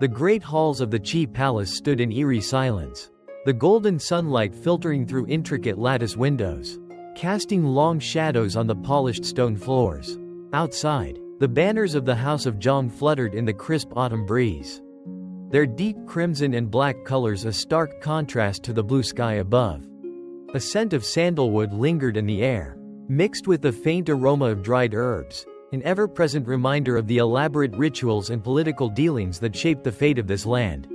The great halls of the Qi Palace stood in eerie silence, the golden sunlight filtering through intricate lattice windows, casting long shadows on the polished stone floors. Outside, the banners of the House of Zhang fluttered in the crisp autumn breeze, their deep crimson and black colors a stark contrast to the blue sky above. A scent of sandalwood lingered in the air, mixed with the faint aroma of dried herbs, an ever-present reminder of the elaborate rituals and political dealings that shaped the fate of this land.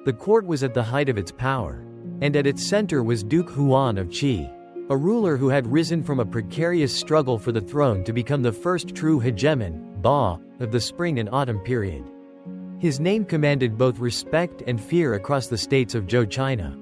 The court was at the height of its power, and at its center was Duke Huan of Qi, a ruler who had risen from a precarious struggle for the throne to become the first true hegemon, Ba, of the spring and autumn period. His name commanded both respect and fear across the states of Zhou China.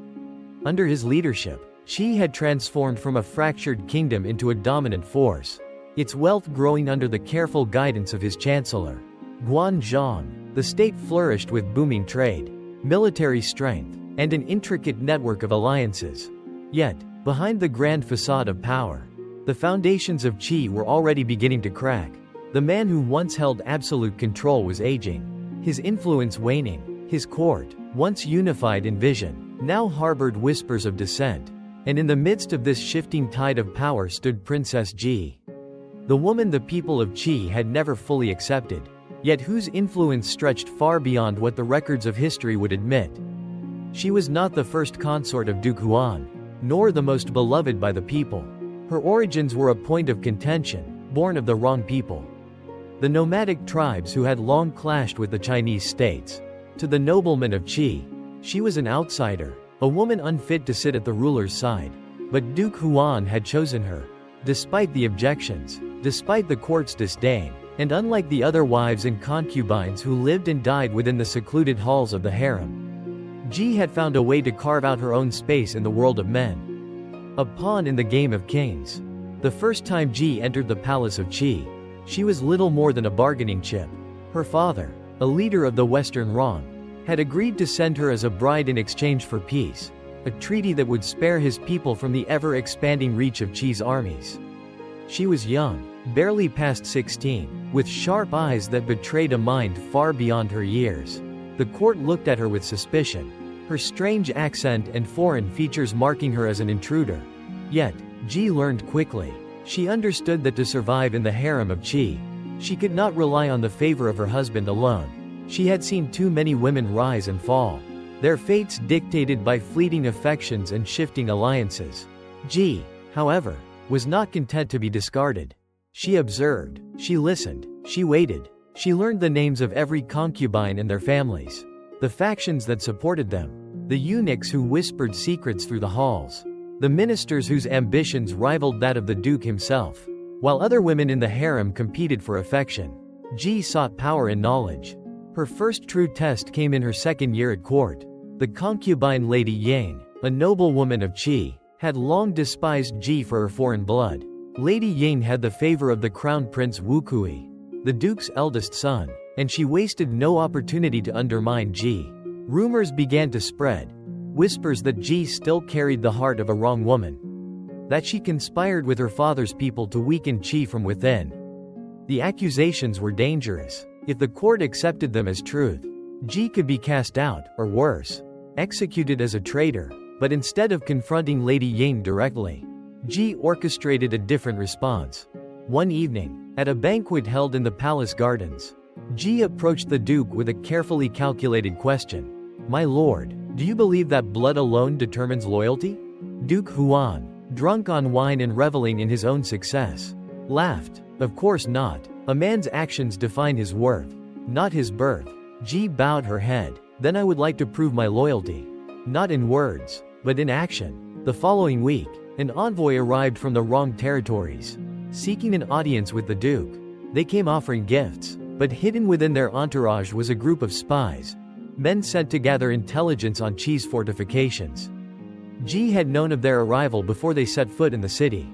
Under his leadership, Qi had transformed from a fractured kingdom into a dominant force, its wealth growing under the careful guidance of his chancellor, Guanzhong. The state flourished with booming trade, military strength, and an intricate network of alliances. Yet, behind the grand facade of power, the foundations of Qi were already beginning to crack. The man who once held absolute control was aging, his influence waning. His court, once unified in vision, now harbored whispers of dissent. And in the midst of this shifting tide of power stood Princess Ji, the woman the people of Qi had never fully accepted, yet whose influence stretched far beyond what the records of history would admit. She was not the first consort of Duke Huan, nor the most beloved by the people. Her origins were a point of contention, born of the wrong people. The nomadic tribes who had long clashed with the Chinese states. To the noblemen of Qi, she was an outsider, a woman unfit to sit at the ruler's side. But Duke Huan had chosen her, despite the objections, despite the court's disdain, and unlike the other wives and concubines who lived and died within the secluded halls of the harem, Ji had found a way to carve out her own space in the world of men. A pawn in the game of kings. The first time Ji entered the palace of Qi, she was little more than a bargaining chip. Her father, a leader of the Western Rong, had agreed to send her as a bride in exchange for peace, a treaty that would spare his people from the ever-expanding reach of Qi's armies. She was young, barely past 16, with sharp eyes that betrayed a mind far beyond her years. The court looked at her with suspicion, her strange accent and foreign features marking her as an intruder. Yet, Ji learned quickly. She understood that to survive in the harem of Qi, she could not rely on the favor of her husband alone. She had seen too many women rise and fall, their fates dictated by fleeting affections and shifting alliances. Ji, however, was not content to be discarded. She observed, she listened, she waited. She learned the names of every concubine and their families, the factions that supported them, the eunuchs who whispered secrets through the halls, the ministers whose ambitions rivaled that of the duke himself. While other women in the harem competed for affection, Ji sought power and knowledge. Her first true test came in her second year at court. The concubine Lady Yang, a noblewoman of Qi, had long despised Ji for her foreign blood. Lady Yang had the favor of the crown prince Wu Kui, the duke's eldest son, and she wasted no opportunity to undermine Ji. Rumors began to spread, whispers that Ji still carried the heart of a wrong woman, that she conspired with her father's people to weaken Qi from within. The accusations were dangerous. If the court accepted them as truth, Ji could be cast out, or worse, executed as a traitor. But instead of confronting Lady Yang directly, Ji orchestrated a different response. One evening, at a banquet held in the palace gardens, Ji approached the duke with a carefully calculated question. "My lord, do you believe that blood alone determines loyalty?" Duke Huan, drunk on wine and reveling in his own success, laughed. "Of course not. A man's actions define his worth, not his birth." Ji bowed her head. "Then I would like to prove my loyalty. Not in words, but in action." The following week, an envoy arrived from the wrong territories, seeking an audience with the duke. They came offering gifts, but hidden within their entourage was a group of spies, men sent to gather intelligence on Qi's fortifications. Ji had known of their arrival before they set foot in the city.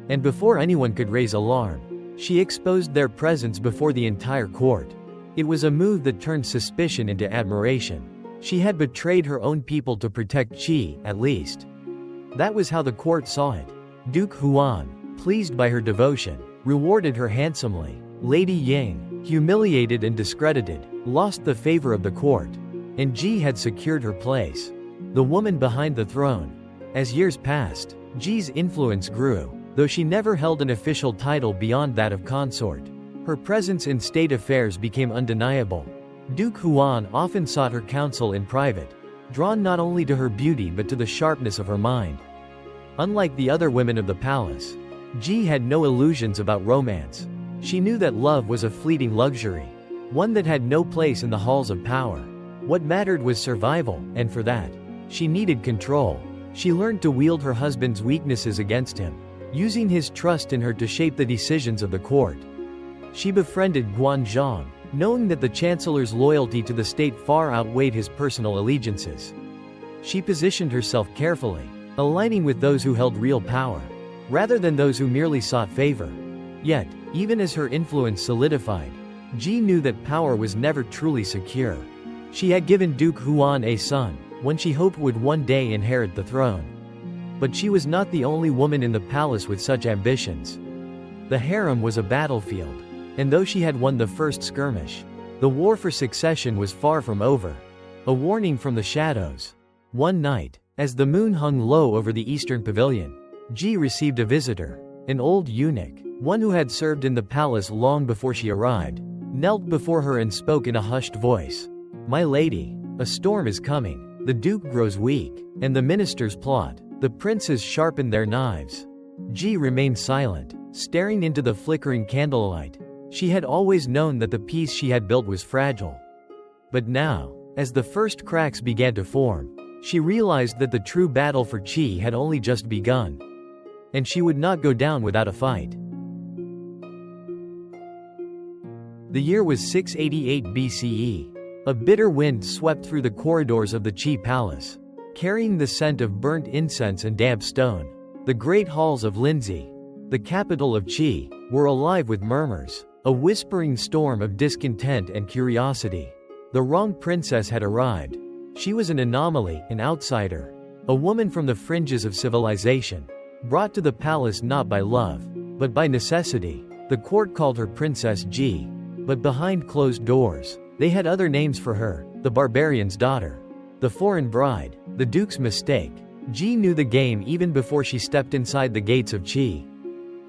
And before anyone could raise alarm, she exposed their presence before the entire court. It was a move that turned suspicion into admiration. She had betrayed her own people to protect Qi, at least. That was how the court saw it. Duke Huan, pleased by her devotion, rewarded her handsomely. Lady Yang, humiliated and discredited, lost the favor of the court. And Ji had secured her place. The woman behind the throne. As years passed, Ji's influence grew, though she never held an official title beyond that of consort. Her presence in state affairs became undeniable. Duke Huan often sought her counsel in private, drawn not only to her beauty but to the sharpness of her mind. Unlike the other women of the palace, Ji had no illusions about romance. She knew that love was a fleeting luxury, one that had no place in the halls of power. What mattered was survival, and for that, she needed control. She learned to wield her husband's weaknesses against him, using his trust in her to shape the decisions of the court. She befriended Guanzhong, knowing that the chancellor's loyalty to the state far outweighed his personal allegiances. She positioned herself carefully, aligning with those who held real power, rather than those who merely sought favor. Yet, even as her influence solidified, Ji knew that power was never truly secure. She had given Duke Huan a son, one she hoped would one day inherit the throne. But she was not the only woman in the palace with such ambitions. The harem was a battlefield, and though she had won the first skirmish, the war for succession was far from over. A warning from the shadows. One night, as the moon hung low over the eastern pavilion, Ji received a visitor. An old eunuch, one who had served in the palace long before she arrived, knelt before her and spoke in a hushed voice. "My lady, a storm is coming. The duke grows weak, and the ministers plot. The princes sharpen their knives." Ji remained silent, staring into the flickering candlelight. She had always known that the peace she had built was fragile. But now, as the first cracks began to form, she realized that the true battle for Qi had only just begun. And she would not go down without a fight. The year was 688 BCE. A bitter wind swept through the corridors of the Qi palace, carrying the scent of burnt incense and damp stone. The great halls of Linzi, the capital of Qi, were alive with murmurs, a whispering storm of discontent and curiosity. The wrong princess had arrived. She was an anomaly, an outsider, a woman from the fringes of civilization, brought to the palace not by love, but by necessity. The court called her Princess Ji, but behind closed doors, they had other names for her: the barbarian's daughter, the foreign bride, the duke's mistake. Ji knew the game even before she stepped inside the gates of Qi.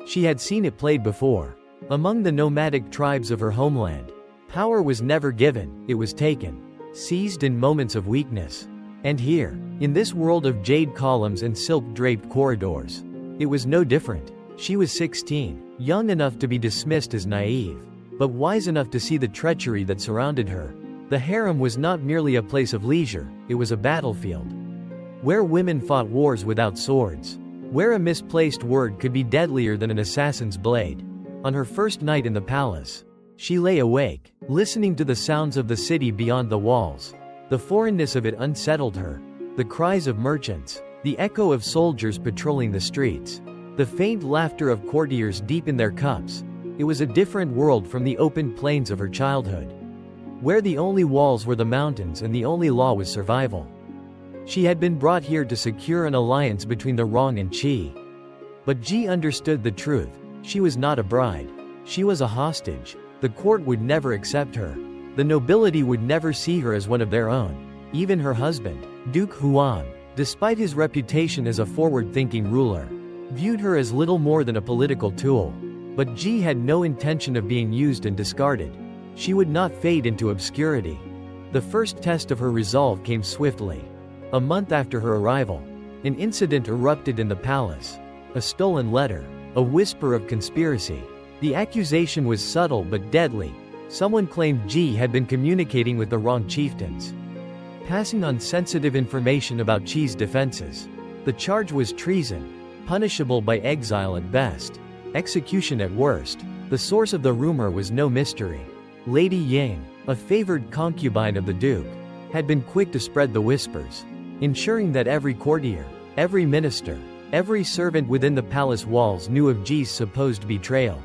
She had seen it played before. Among the nomadic tribes of her homeland, power was never given, it was taken, seized in moments of weakness. And here, in this world of jade columns and silk-draped corridors, it was no different. She was 16, young enough to be dismissed as naive, but wise enough to see the treachery that surrounded her. The harem was not merely a place of leisure, it was a battlefield, where women fought wars without swords, where a misplaced word could be deadlier than an assassin's blade. On her first night in the palace, she lay awake, listening to the sounds of the city beyond the walls. The foreignness of it unsettled her. The cries of merchants, the echo of soldiers patrolling the streets, the faint laughter of courtiers deep in their cups. It was a different world from the open plains of her childhood, where the only walls were the mountains and the only law was survival. She had been brought here to secure an alliance between the wrong and Qi. But Ji understood the truth. She was not a bride. She was a hostage. The court would never accept her. The nobility would never see her as one of their own. Even her husband, Duke Huan, despite his reputation as a forward-thinking ruler, viewed her as little more than a political tool. But Ji had no intention of being used and discarded. She would not fade into obscurity. The first test of her resolve came swiftly. A month after her arrival, an incident erupted in the palace. A stolen letter, a whisper of conspiracy. The accusation was subtle but deadly. Someone claimed Ji had been communicating with the wrong chieftains, passing on sensitive information about Qi's defenses. The charge was treason, punishable by exile at best, execution at worst. The source of the rumor was no mystery. Lady Ying, a favored concubine of the duke, had been quick to spread the whispers, ensuring that every courtier, every minister, every servant within the palace walls knew of Ji's supposed betrayal.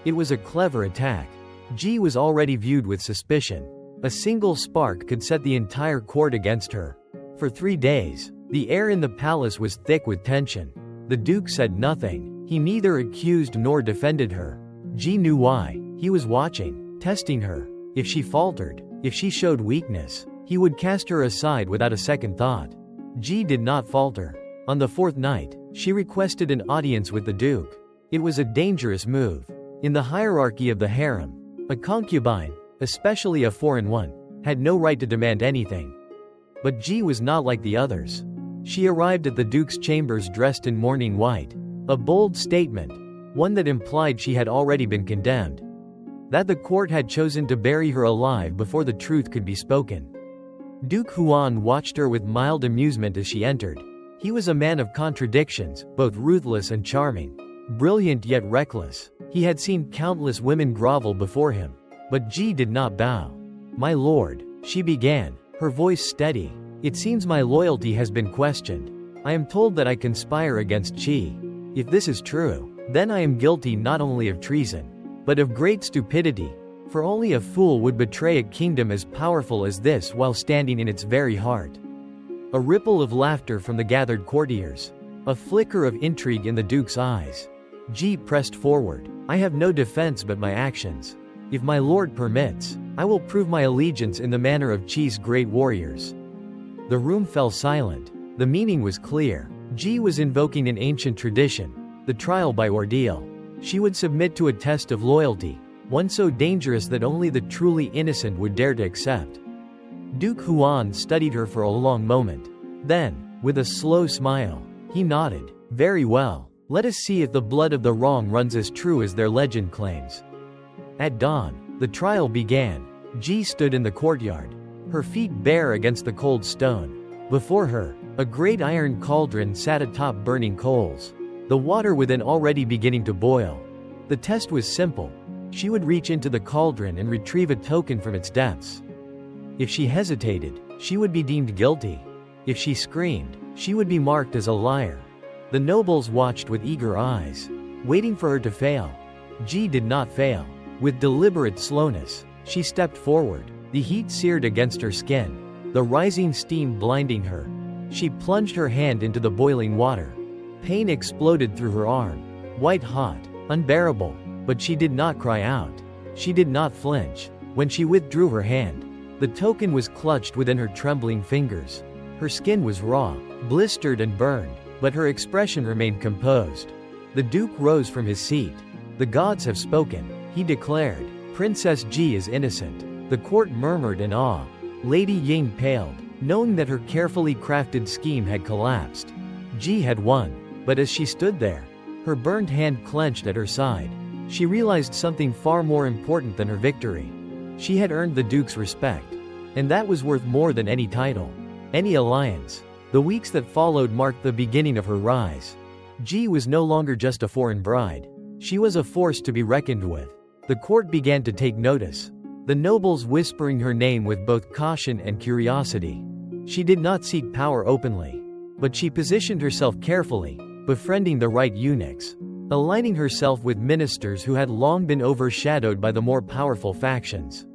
It was a clever attack. Ji was already viewed with suspicion. A single spark could set the entire court against her. For 3 days, the air in the palace was thick with tension. The duke said nothing. He neither accused nor defended her. Ji knew why. He was watching. testing her. If she faltered, if she showed weakness, he would cast her aside without a second thought. Ji did not falter. On the fourth night, she requested an audience with the Duke. It was a dangerous move. In the hierarchy of the harem, a concubine, especially a foreign one, had no right to demand anything. But Ji was not like the others. She arrived at the Duke's chambers dressed in mourning white. A bold statement, one that implied she had already been condemned. That the court had chosen to bury her alive before the truth could be spoken. Duke Huan watched her with mild amusement as she entered. He was a man of contradictions, both ruthless and charming. Brilliant yet reckless. He had seen countless women grovel before him. But Ji did not bow. "My lord," she began, her voice steady. "It seems my loyalty has been questioned. I am told that I conspire against Qi. If this is true, then I am guilty not only of treason, but of great stupidity, for only a fool would betray a kingdom as powerful as this while standing in its very heart." A ripple of laughter from the gathered courtiers. A flicker of intrigue in the Duke's eyes. Ji pressed forward. "I have no defense but my actions. If my lord permits, I will prove my allegiance in the manner of Qi's great warriors." The room fell silent. The meaning was clear. Ji was invoking an ancient tradition, the trial by ordeal. She would submit to a test of loyalty, one so dangerous that only the truly innocent would dare to accept. Duke Huan studied her for a long moment. Then, with a slow smile, he nodded. "Very well. Let us see if the blood of the wrong runs as true as their legend claims." At dawn, the trial began. Ji stood in the courtyard, her feet bare against the cold stone. Before her, a great iron cauldron sat atop burning coals, the water within already beginning to boil. The test was simple. She would reach into the cauldron and retrieve a token from its depths. If she hesitated, she would be deemed guilty. If she screamed, she would be marked as a liar. The nobles watched with eager eyes, waiting for her to fail. Ji did not fail. With deliberate slowness, she stepped forward, the heat seared against her skin, the rising steam blinding her. She plunged her hand into the boiling water. Pain exploded through her arm, white hot, unbearable, but she did not cry out. She did not flinch. When she withdrew her hand, the token was clutched within her trembling fingers. Her skin was raw, blistered and burned, but her expression remained composed. The Duke rose from his seat. "The gods have spoken," he declared. "Princess Ji is innocent." The court murmured in awe. Lady Ying paled, knowing that her carefully crafted scheme had collapsed. Ji had won, but as she stood there, her burned hand clenched at her side, she realized something far more important than her victory. She had earned the Duke's respect, and that was worth more than any title, any alliance. The weeks that followed marked the beginning of her rise. Ji was no longer just a foreign bride. She was a force to be reckoned with. The court began to take notice, the nobles whispering her name with both caution and curiosity. She did not seek power openly, but she positioned herself carefully, befriending the right eunuchs, aligning herself with ministers who had long been overshadowed by the more powerful factions.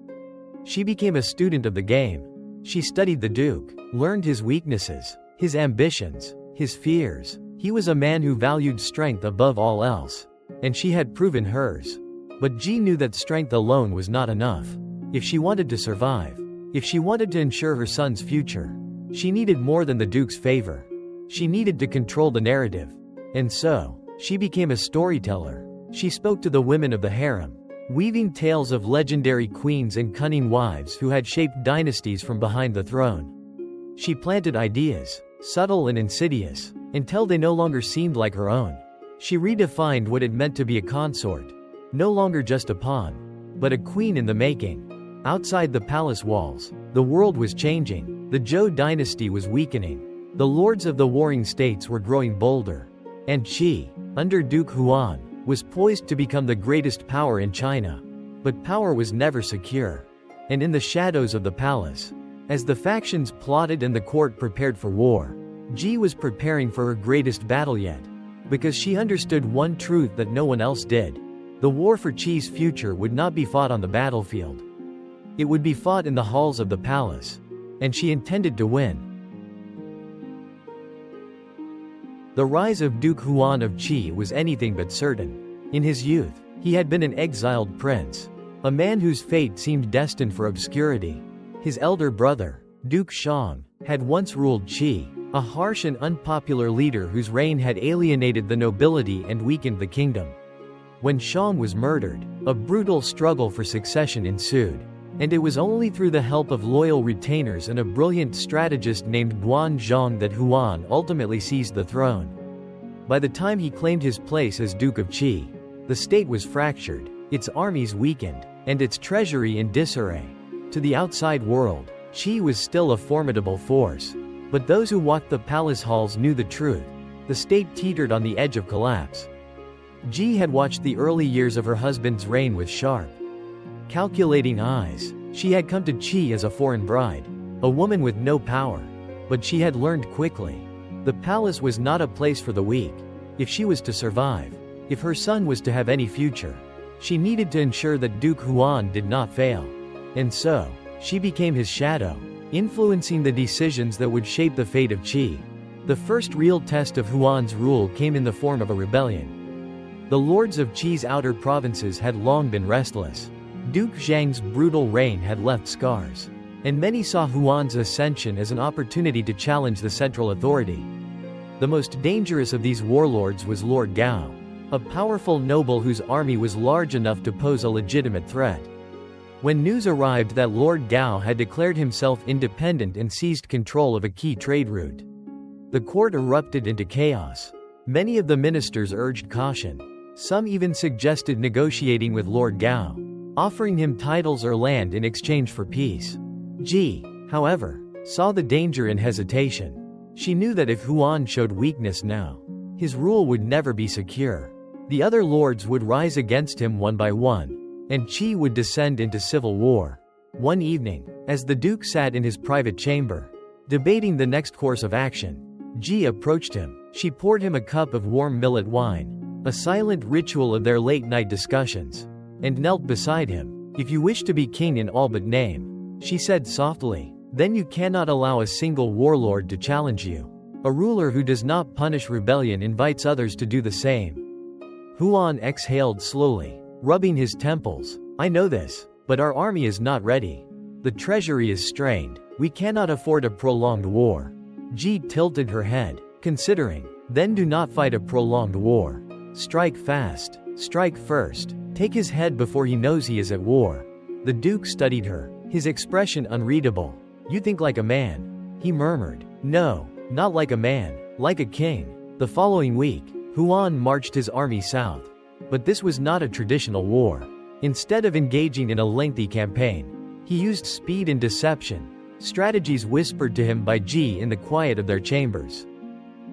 She became a student of the game. She studied the Duke, learned his weaknesses, his ambitions, his fears. He was a man who valued strength above all else, and she had proven hers. But Ji knew that strength alone was not enough. If she wanted to survive, if she wanted to ensure her son's future, she needed more than the Duke's favor. She needed to control the narrative. And so, she became a storyteller. She spoke to the women of the harem, weaving tales of legendary queens and cunning wives who had shaped dynasties from behind the throne. She planted ideas, subtle and insidious, until they no longer seemed like her own. She redefined what it meant to be a consort. No longer just a pawn, but a queen in the making. Outside the palace walls, the world was changing. The Zhou dynasty was weakening. The lords of the warring states were growing bolder. And Qi, under Duke Huan, was poised to become the greatest power in China. But power was never secure. And in the shadows of the palace, as the factions plotted and the court prepared for war, Ji was preparing for her greatest battle yet. Because she understood one truth that no one else did. The war for Qi's future would not be fought on the battlefield. It would be fought in the halls of the palace. And she intended to win. The rise of Duke Huan of Qi was anything but certain. In his youth, he had been an exiled prince, a man whose fate seemed destined for obscurity. His elder brother, Duke Shang, had once ruled Qi, a harsh and unpopular leader whose reign had alienated the nobility and weakened the kingdom. When Shang was murdered, a brutal struggle for succession ensued. And it was only through the help of loyal retainers and a brilliant strategist named Guan Zhong that Huan ultimately seized the throne. By the time he claimed his place as Duke of Qi, the state was fractured, its armies weakened, and its treasury in disarray. To the outside world, Qi was still a formidable force. But those who walked the palace halls knew the truth. The state teetered on the edge of collapse. Ji had watched the early years of her husband's reign with sharp, calculating eyes. She had come to Qi as a foreign bride, a woman with no power. But she had learned quickly. The palace was not a place for the weak. If she was to survive, if her son was to have any future, she needed to ensure that Duke Huan did not fail. And so, she became his shadow, influencing the decisions that would shape the fate of Qi. The first real test of Huan's rule came in the form of a rebellion. The lords of Qi's outer provinces had long been restless. Duke Zhang's brutal reign had left scars, and many saw Huan's ascension as an opportunity to challenge the central authority. The most dangerous of these warlords was Lord Gao, a powerful noble whose army was large enough to pose a legitimate threat. When news arrived that Lord Gao had declared himself independent and seized control of a key trade route, the court erupted into chaos. Many of the ministers urged caution. Some even suggested negotiating with Lord Gao, offering him titles or land in exchange for peace. Ji, however, saw the danger in hesitation. She knew that if Huan showed weakness now, his rule would never be secure. The other lords would rise against him one by one, and Qi would descend into civil war. One evening, as the duke sat in his private chamber, debating the next course of action, Ji approached him. She poured him a cup of warm millet wine, a silent ritual of their late-night discussions, and knelt beside him. "If you wish to be king in all but name," she said softly, "then you cannot allow a single warlord to challenge you. A ruler who does not punish rebellion invites others to do the same." Huan exhaled slowly, rubbing his temples. "I know this, but our army is not ready. The treasury is strained. We cannot afford a prolonged war." Ji tilted her head, considering. "Then do not fight a prolonged war. Strike fast. Strike first. Take his head before he knows he is at war." The duke studied her, his expression unreadable. "You think like a man," he murmured. "No, not like a man, like a king." The following week, Huan marched his army south. But this was not a traditional war. Instead of engaging in a lengthy campaign, he used speed and deception, strategies whispered to him by Ji in the quiet of their chambers.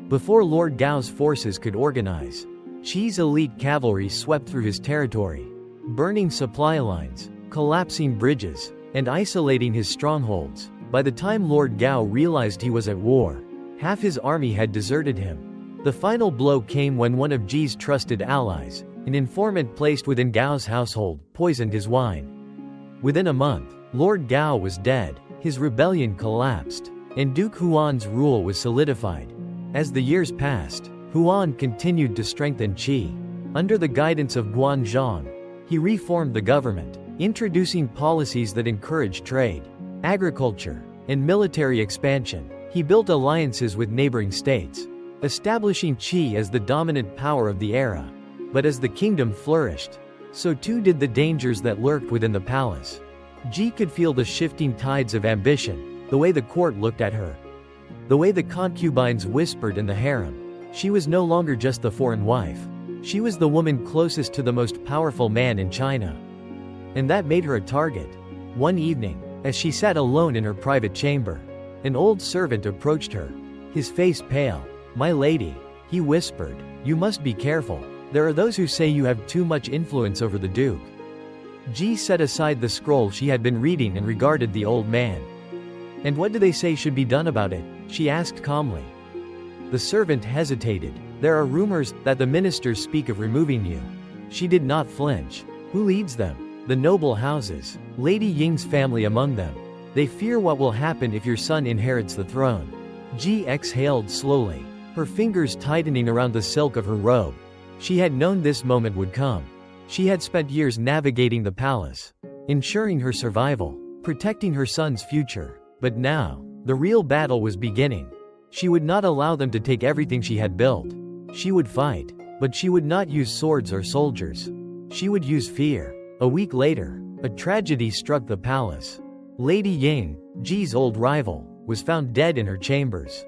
Before Lord Gao's forces could organize, Qi's elite cavalry swept through his territory, burning supply lines, collapsing bridges, and isolating his strongholds. By the time Lord Gao realized he was at war, half his army had deserted him. The final blow came when one of Ji's trusted allies, an informant placed within Gao's household, poisoned his wine. Within a month, Lord Gao was dead, his rebellion collapsed, and Duke Huan's rule was solidified. As the years passed, Huan continued to strengthen Qi. Under the guidance of Guanzhong, he reformed the government, introducing policies that encouraged trade, agriculture, and military expansion. He built alliances with neighboring states, establishing Qi as the dominant power of the era. But as the kingdom flourished, so too did the dangers that lurked within the palace. Ji could feel the shifting tides of ambition, the way the court looked at her, the way the concubines whispered in the harem. She was no longer just the foreign wife. She was the woman closest to the most powerful man in China. And that made her a target. One evening, as she sat alone in her private chamber, an old servant approached her, his face pale. "My lady," he whispered, "you must be careful. There are those who say you have too much influence over the duke." Ji set aside the scroll she had been reading and regarded the old man. "And what do they say should be done about it?" she asked calmly. The servant hesitated. "There are rumors that the ministers speak of removing you." She did not flinch. "Who leads them?" "The noble houses, Lady Ying's family among them. They fear what will happen if your son inherits the throne." Ji exhaled slowly, her fingers tightening around the silk of her robe. She had known this moment would come. She had spent years navigating the palace, ensuring her survival, protecting her son's future. But now, the real battle was beginning. She would not allow them to take everything she had built. She would fight, but she would not use swords or soldiers. She would use fear. A week later, a tragedy struck the palace. Lady Ying, Ji's old rival, was found dead in her chambers.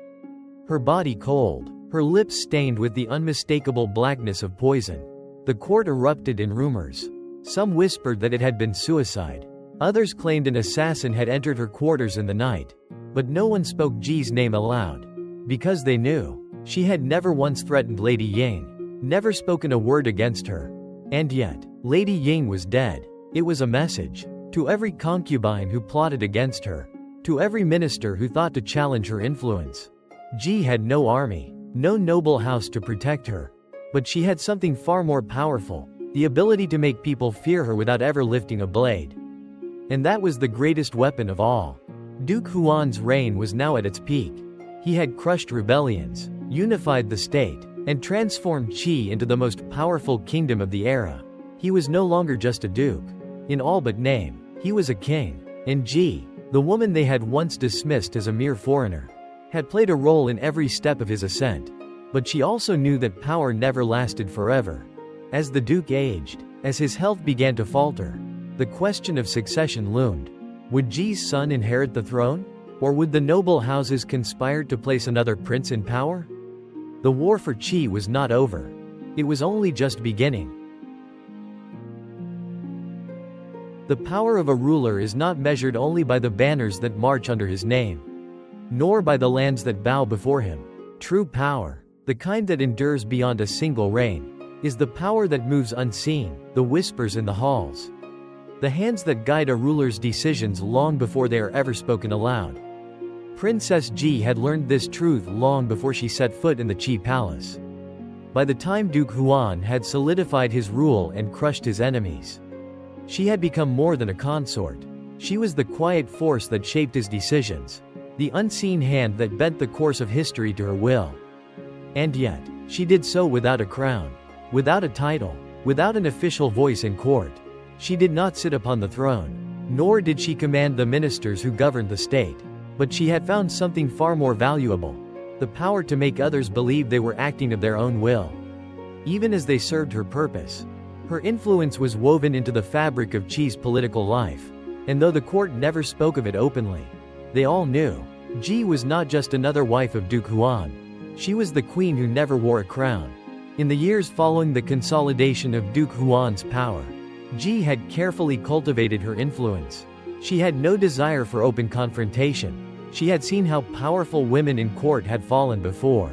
Her body cold, her lips stained with the unmistakable blackness of poison. The court erupted in rumors. Some whispered that it had been suicide. Others claimed an assassin had entered her quarters in the night. But no one spoke Ji's name aloud. Because they knew. She had never once threatened Lady Ying, never spoken a word against her. And yet, Lady Ying was dead. It was a message. To every concubine who plotted against her. To every minister who thought to challenge her influence. Ji had no army, no noble house to protect her. But she had something far more powerful, the ability to make people fear her without ever lifting a blade. And that was the greatest weapon of all. Duke Huan's reign was now at its peak. He had crushed rebellions, unified the state, and transformed Qi into the most powerful kingdom of the era. He was no longer just a duke. In all but name, he was a king. And Ji, the woman they had once dismissed as a mere foreigner, had played a role in every step of his ascent. But she also knew that power never lasted forever. As the duke aged, as his health began to falter, the question of succession loomed. Would Ji's son inherit the throne? Or would the noble houses conspire to place another prince in power? The war for Qi was not over. It was only just beginning. The power of a ruler is not measured only by the banners that march under his name, nor by the lands that bow before him. True power, the kind that endures beyond a single reign, is the power that moves unseen, the whispers in the halls. The hands that guide a ruler's decisions long before they are ever spoken aloud. Princess Ji had learned this truth long before she set foot in the Qi palace. By the time Duke Huan had solidified his rule and crushed his enemies, she had become more than a consort. She was the quiet force that shaped his decisions, the unseen hand that bent the course of history to her will. And yet, she did so without a crown, without a title, without an official voice in court. She did not sit upon the throne, nor did she command the ministers who governed the state. But she had found something far more valuable, the power to make others believe they were acting of their own will, even as they served her purpose. Her influence was woven into the fabric of Qi's political life, and though the court never spoke of it openly, they all knew. Ji was not just another wife of Duke Huan. She was the queen who never wore a crown. In the years following the consolidation of Duke Huan's power, Ji had carefully cultivated her influence. She had no desire for open confrontation. She had seen how powerful women in court had fallen before.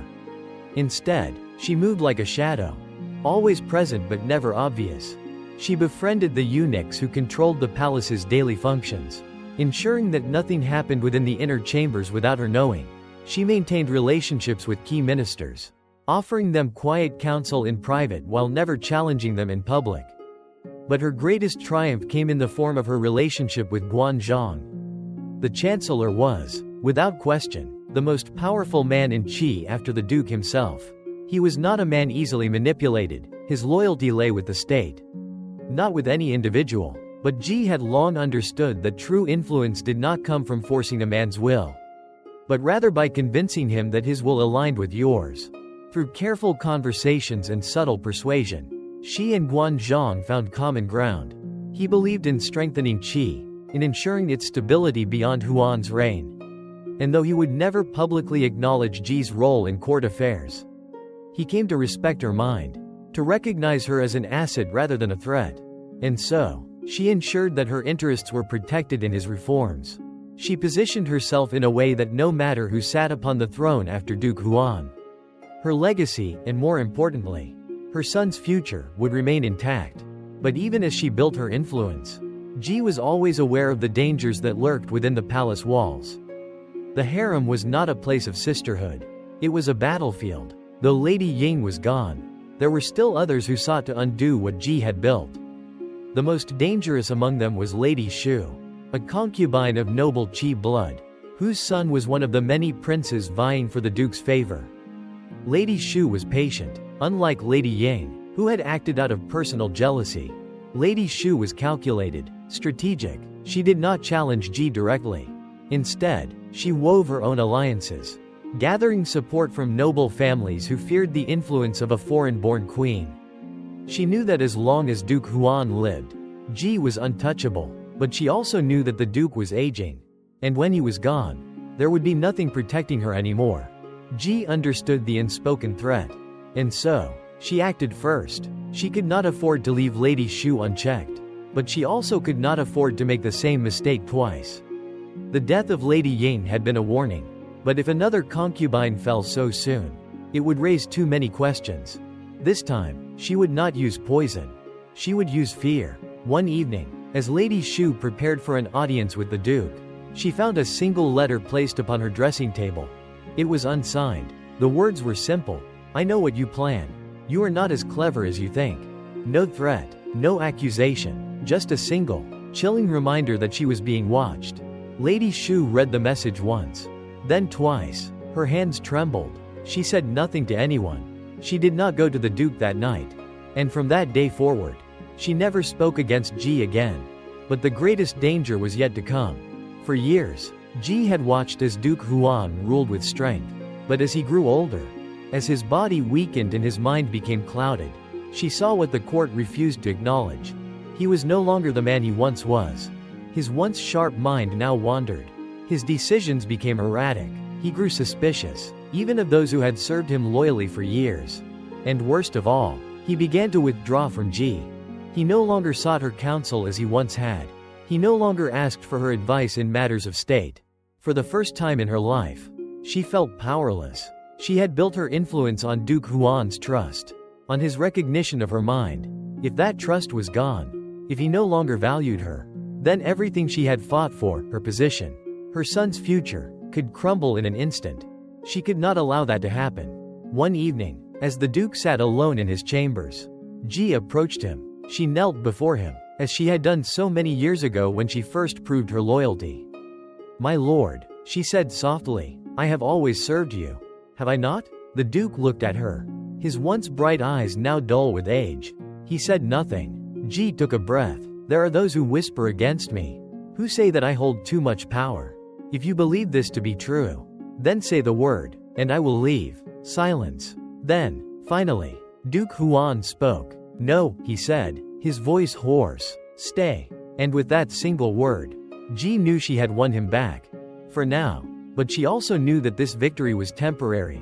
Instead, she moved like a shadow, always present but never obvious. She befriended the eunuchs who controlled the palace's daily functions, ensuring that nothing happened within the inner chambers without her knowing. She maintained relationships with key ministers, offering them quiet counsel in private while never challenging them in public. But her greatest triumph came in the form of her relationship with Guanzhong. The chancellor was, without question, the most powerful man in Qi after the duke himself. He was not a man easily manipulated. His loyalty lay with the state, not with any individual. But Ji had long understood that true influence did not come from forcing a man's will, but rather by convincing him that his will aligned with yours. Through careful conversations and subtle persuasion, Xi and Guanzhong found common ground. He believed in strengthening Qi, in ensuring its stability beyond Huan's reign. And though he would never publicly acknowledge Ji's role in court affairs, he came to respect her mind, to recognize her as an asset rather than a threat. And so, she ensured that her interests were protected in his reforms. She positioned herself in a way that no matter who sat upon the throne after Duke Huan, her legacy, and more importantly, her son's future, would remain intact. But even as she built her influence, Ji was always aware of the dangers that lurked within the palace walls. The harem was not a place of sisterhood. It was a battlefield. Though Lady Ying was gone, there were still others who sought to undo what Ji had built. The most dangerous among them was Lady Shu, a concubine of noble Qi blood, whose son was one of the many princes vying for the duke's favor. Lady Shu was patient. Unlike Lady Ying, who had acted out of personal jealousy, Lady Shu was calculated, Strategic, she did not challenge Ji directly. Instead, she wove her own alliances, gathering support from noble families who feared the influence of a foreign-born queen. She knew that as long as Duke Huan lived, Ji was untouchable, but she also knew that the Duke was aging, and when he was gone, there would be nothing protecting her anymore. Ji understood the unspoken threat, and so, she acted first. She could not afford to leave Lady Shu unchecked, but she also could not afford to make the same mistake twice. The death of Lady Ying had been a warning, but if another concubine fell so soon, it would raise too many questions. This time, she would not use poison. She would use fear. One evening, as Lady Shu prepared for an audience with the Duke, she found a single letter placed upon her dressing table. It was unsigned. The words were simple. I know what you plan. You are not as clever as you think. No threat, no accusation, just a single, chilling reminder that she was being watched. Lady Shu read the message once, then twice. Her hands trembled. She said nothing to anyone. She did not go to the Duke that night. And from that day forward, she never spoke against Ji again. But the greatest danger was yet to come. For years, Ji had watched as Duke Huan ruled with strength. But as he grew older, as his body weakened and his mind became clouded, she saw what the court refused to acknowledge. He was no longer the man he once was. His once sharp mind now wandered. His decisions became erratic. He grew suspicious, even of those who had served him loyally for years. And worst of all, he began to withdraw from Ji. He no longer sought her counsel as he once had. He no longer asked for her advice in matters of state. For the first time in her life, she felt powerless. She had built her influence on Duke Huan's trust, on his recognition of her mind. If that trust was gone, if he no longer valued her, then everything she had fought for, her position, her son's future, could crumble in an instant. She could not allow that to happen. One evening, as the Duke sat alone in his chambers, Ji approached him. She knelt before him, as she had done so many years ago when she first proved her loyalty. "My lord," she said softly, "I have always served you. Have I not?" The Duke looked at her, his once bright eyes now dull with age. He said nothing. Ji took a breath. "There are those who whisper against me, who say that I hold too much power. If you believe this to be true, then say the word, and I will leave." Silence. Then, finally, Duke Huan spoke. "No," he said, his voice hoarse. "Stay." And with that single word, Ji knew she had won him back. For now. But she also knew that this victory was temporary.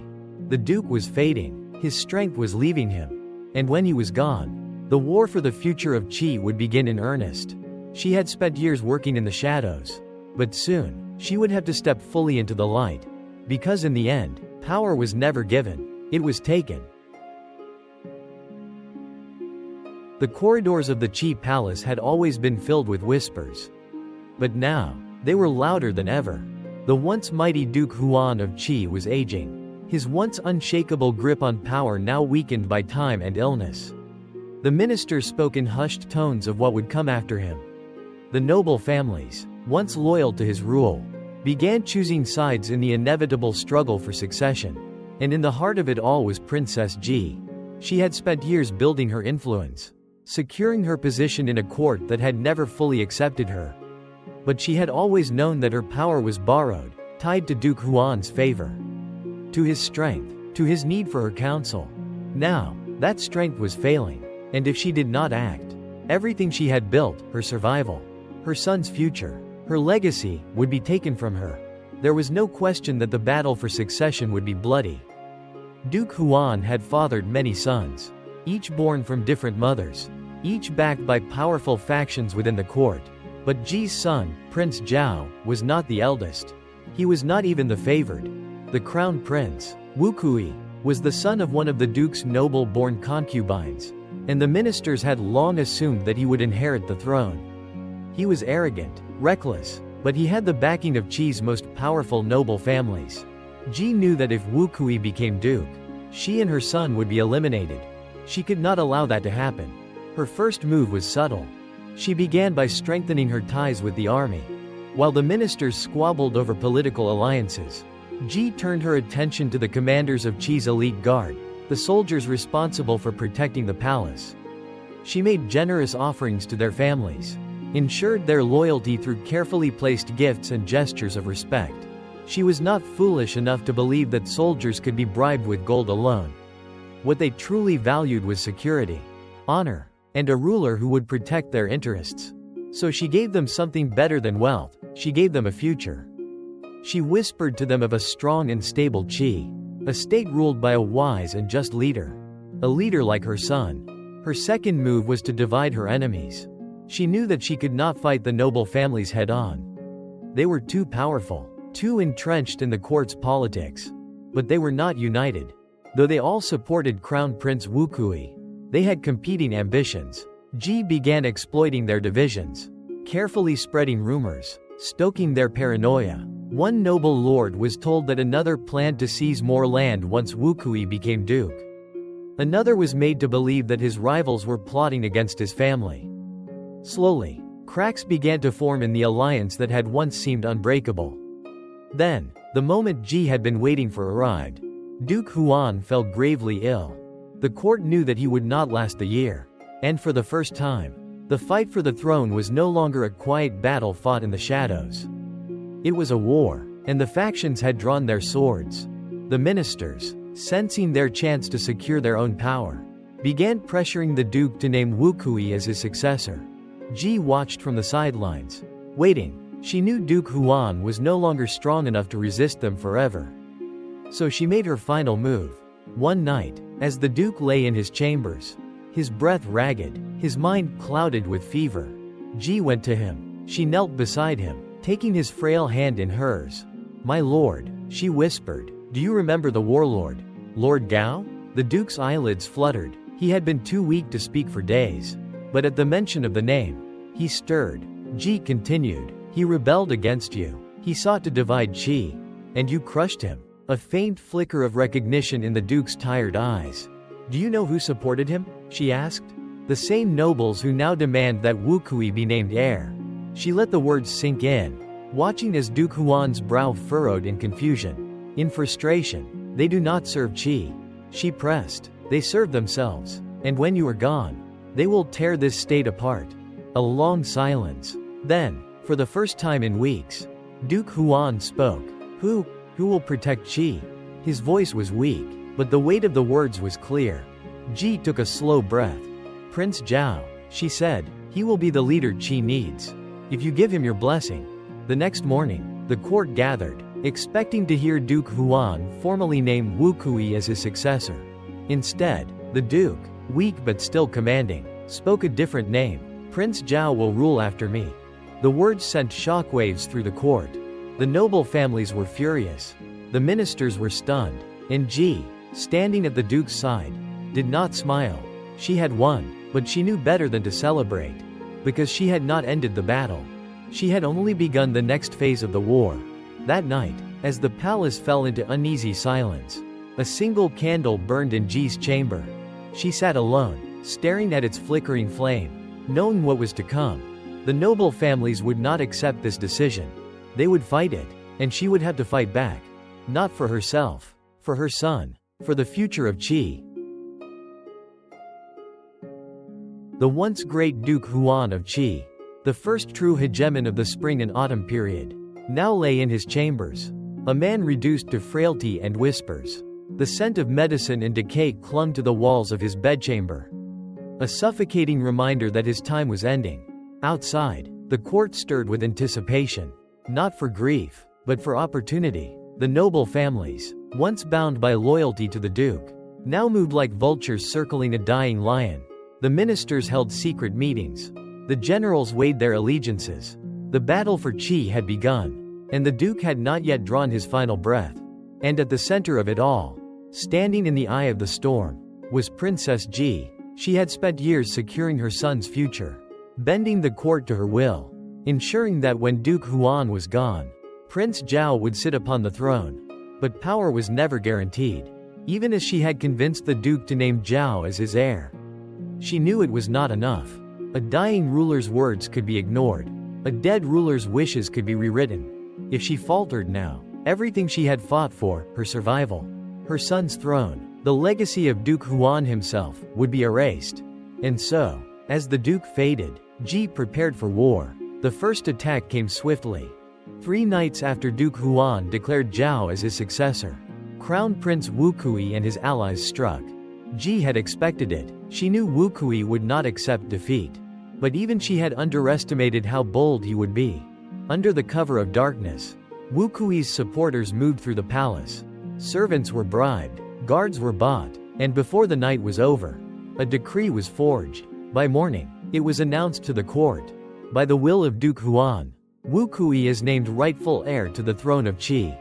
The Duke was fading. His strength was leaving him. And when he was gone, the war for the future of Qi would begin in earnest. She had spent years working in the shadows. But soon, she would have to step fully into the light. Because in the end, power was never given. It was taken. The corridors of the Qi Palace had always been filled with whispers. But now, they were louder than ever. The once mighty Duke Huan of Qi was aging. His once unshakable grip on power now weakened by time and illness. The ministers spoke in hushed tones of what would come after him. The noble families, once loyal to his rule, began choosing sides in the inevitable struggle for succession. And in the heart of it all was Princess Ji. She had spent years building her influence, securing her position in a court that had never fully accepted her. But she had always known that her power was borrowed, tied to Duke Huan's favor, to his strength, to his need for her counsel. Now, that strength was failing, and if she did not act, everything she had built, her survival, her son's future, her legacy, would be taken from her. There was no question that the battle for succession would be bloody. Duke Huan had fathered many sons, each born from different mothers, each backed by powerful factions within the court. But Ji's son, Prince Zhao, was not the eldest. He was not even the favored. The crown prince, Wu Kui, was the son of one of the duke's noble-born concubines, and the ministers had long assumed that he would inherit the throne. He was arrogant, reckless, but he had the backing of Qi's most powerful noble families. Ji knew that if Wu Kui became duke, she and her son would be eliminated. She could not allow that to happen. Her first move was subtle. She began by strengthening her ties with the army. While the ministers squabbled over political alliances, Ji turned her attention to the commanders of Qi's elite guard, the soldiers responsible for protecting the palace. She made generous offerings to their families, ensured their loyalty through carefully placed gifts and gestures of respect. She was not foolish enough to believe that soldiers could be bribed with gold alone. What they truly valued was security, honor, and a ruler who would protect their interests. So she gave them something better than wealth. She gave them a future. She whispered to them of a strong and stable Qi, a state ruled by a wise and just leader. A leader like her son. Her second move was to divide her enemies. She knew that she could not fight the noble families head-on. They were too powerful, too entrenched in the court's politics. But they were not united. Though they all supported Crown Prince Wukui, they had competing ambitions. Ji began exploiting their divisions, carefully spreading rumors, stoking their paranoia. One noble lord was told that another planned to seize more land once Wukui became duke. Another was made to believe that his rivals were plotting against his family. Slowly, cracks began to form in the alliance that had once seemed unbreakable. Then, the moment Ji had been waiting for arrived. Duke Huan fell gravely ill. The court knew that he would not last the year. And for the first time, the fight for the throne was no longer a quiet battle fought in the shadows. It was a war, and the factions had drawn their swords. The ministers, sensing their chance to secure their own power, began pressuring the duke to name Wukui as his successor. Ji watched from the sidelines, waiting. She knew Duke Huan was no longer strong enough to resist them forever. So she made her final move. One night, as the duke lay in his chambers, his breath ragged, his mind clouded with fever, Ji went to him. She knelt beside him, taking his frail hand in hers. "My lord," she whispered, "do you remember the warlord, Lord Gao?" The duke's eyelids fluttered. He had been too weak to speak for days. But at the mention of the name, he stirred. Ji continued, "He rebelled against you. He sought to divide Qi. And you crushed him." A faint flicker of recognition in the duke's tired eyes. "Do you know who supported him?" she asked. "The same nobles who now demand that Wukui be named heir." She let the words sink in, watching as Duke Huan's brow furrowed in confusion. In frustration, "They do not serve Qi," she pressed. "They serve themselves. And when you are gone, they will tear this state apart." A long silence. Then, for the first time in weeks, Duke Huan spoke. Who will protect Qi?" His voice was weak, but the weight of the words was clear. Ji took a slow breath. "Prince Zhao," she said, "he will be the leader Qi needs. If you give him your blessing." The next morning, the court gathered, expecting to hear Duke Huan formally name Wukui as his successor. Instead, the duke, weak but still commanding, spoke a different name. "Prince Zhao will rule after me." The words sent shockwaves through the court. The noble families were furious. The ministers were stunned. And Ji, standing at the duke's side, did not smile. She had won, but she knew better than to celebrate. Because she had not ended the battle. She had only begun the next phase of the war. That night, as the palace fell into uneasy silence, a single candle burned in Ji's chamber. She sat alone, staring at its flickering flame, knowing what was to come. The noble families would not accept this decision. They would fight it, and she would have to fight back. Not for herself, for her son, for the future of Qi. The once great Duke Huan of Qi, the first true hegemon of the spring and autumn period, now lay in his chambers, a man reduced to frailty and whispers. The scent of medicine and decay clung to the walls of his bedchamber, a suffocating reminder that his time was ending. Outside, the court stirred with anticipation. Not for grief, but for opportunity. The noble families, once bound by loyalty to the duke, now moved like vultures circling a dying lion. The ministers held secret meetings. The generals weighed their allegiances. The battle for Qi had begun, and the duke had not yet drawn his final breath. And at the center of it all, standing in the eye of the storm, was Princess Ji. She had spent years securing her son's future, bending the court to her will, ensuring that when Duke Huan was gone, Prince Zhao would sit upon the throne. But power was never guaranteed. Even as she had convinced the duke to name Zhao as his heir, she knew it was not enough. A dying ruler's words could be ignored. A dead ruler's wishes could be rewritten. If she faltered now, everything she had fought for, her survival, her son's throne, the legacy of Duke Huan himself, would be erased. And so, as the duke faded, Ji prepared for war. The first attack came swiftly. 3 nights after Duke Huan declared Zhao as his successor, Crown Prince Wu Kui and his allies struck. Ji had expected it. She knew Wu Kui would not accept defeat. But even she had underestimated how bold he would be. Under the cover of darkness, Wu Kui's supporters moved through the palace. Servants were bribed, guards were bought, and before the night was over, a decree was forged. By morning, it was announced to the court. By the will of Duke Huan, Wu Kui is named rightful heir to the throne of Qi.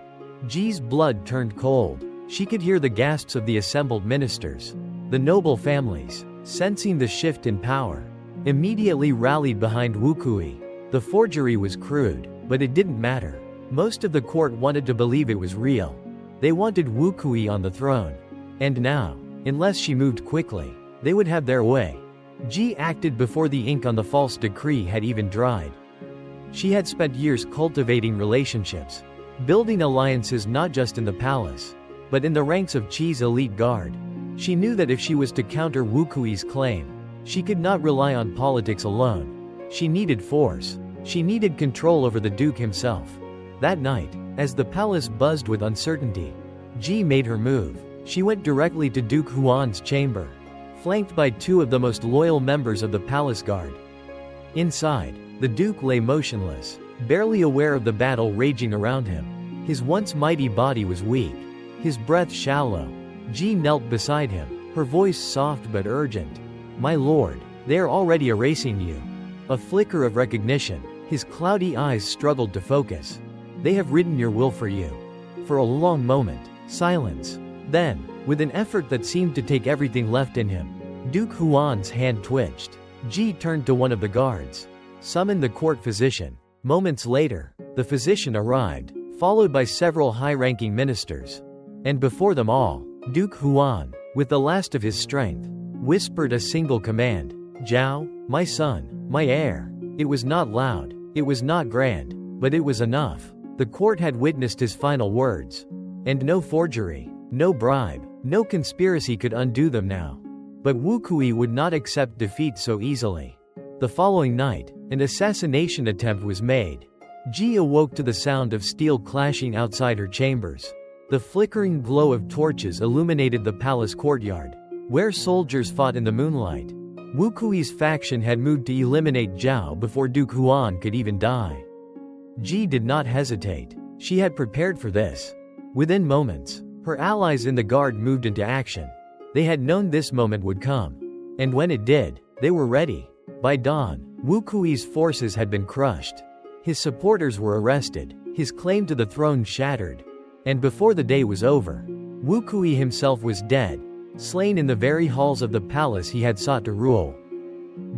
Ji's blood turned cold. She could hear the gasps of the assembled ministers. The noble families, sensing the shift in power, immediately rallied behind Wu Kui. The forgery was crude, but it didn't matter. Most of the court wanted to believe it was real. They wanted Wu Kui on the throne. And now, unless she moved quickly, they would have their way. Ji acted before the ink on the false decree had even dried. She had spent years cultivating relationships, building alliances not just in the palace, but in the ranks of Qi's elite guard. She knew that if she was to counter Wu Kui's claim, she could not rely on politics alone. She needed force. She needed control over the Duke himself. That night, as the palace buzzed with uncertainty, Ji made her move. She went directly to Duke Huan's chamber, flanked by 2 of the most loyal members of the palace guard. Inside, the Duke lay motionless, barely aware of the battle raging around him. His once mighty body was weak, his breath shallow. Ji knelt beside him, her voice soft but urgent. "My lord, they are already erasing you." A flicker of recognition, his cloudy eyes struggled to focus. "They have written your will for you." For a long moment, silence. Then, with an effort that seemed to take everything left in him, Duke Huan's hand twitched. Ji turned to one of the guards. "Summon the court physician." Moments later, the physician arrived, followed by several high-ranking ministers. And before them all, Duke Huan, with the last of his strength, whispered a single command. "Zhao, my son, my heir." It was not loud, it was not grand, but it was enough. The court had witnessed his final words. And no forgery, no bribe, no conspiracy could undo them now. But Wu Kui would not accept defeat so easily. The following night, an assassination attempt was made. Ji awoke to the sound of steel clashing outside her chambers. The flickering glow of torches illuminated the palace courtyard, where soldiers fought in the moonlight. Wu Kui's faction had moved to eliminate Zhao before Duke Huan could even die. Ji did not hesitate. She had prepared for this. Within moments, her allies in the guard moved into action. They had known this moment would come. And when it did, they were ready. By dawn, Wu Kui's forces had been crushed. His supporters were arrested, his claim to the throne shattered. And before the day was over, Wu Kui himself was dead, slain in the very halls of the palace he had sought to rule.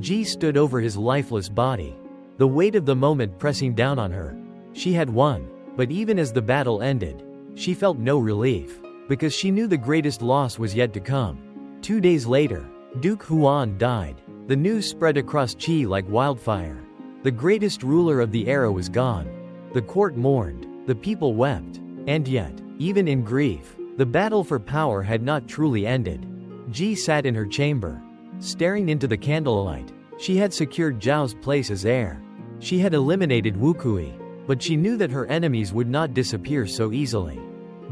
Ji stood over his lifeless body, the weight of the moment pressing down on her. She had won, but even as the battle ended, she felt no relief, because she knew the greatest loss was yet to come. 2 days later, Duke Huan died. The news spread across Qi like wildfire. The greatest ruler of the era was gone. The court mourned, the people wept. And yet, even in grief, the battle for power had not truly ended. Ji sat in her chamber, staring into the candlelight. She had secured Zhao's place as heir. She had eliminated Wu Kui, but she knew that her enemies would not disappear so easily.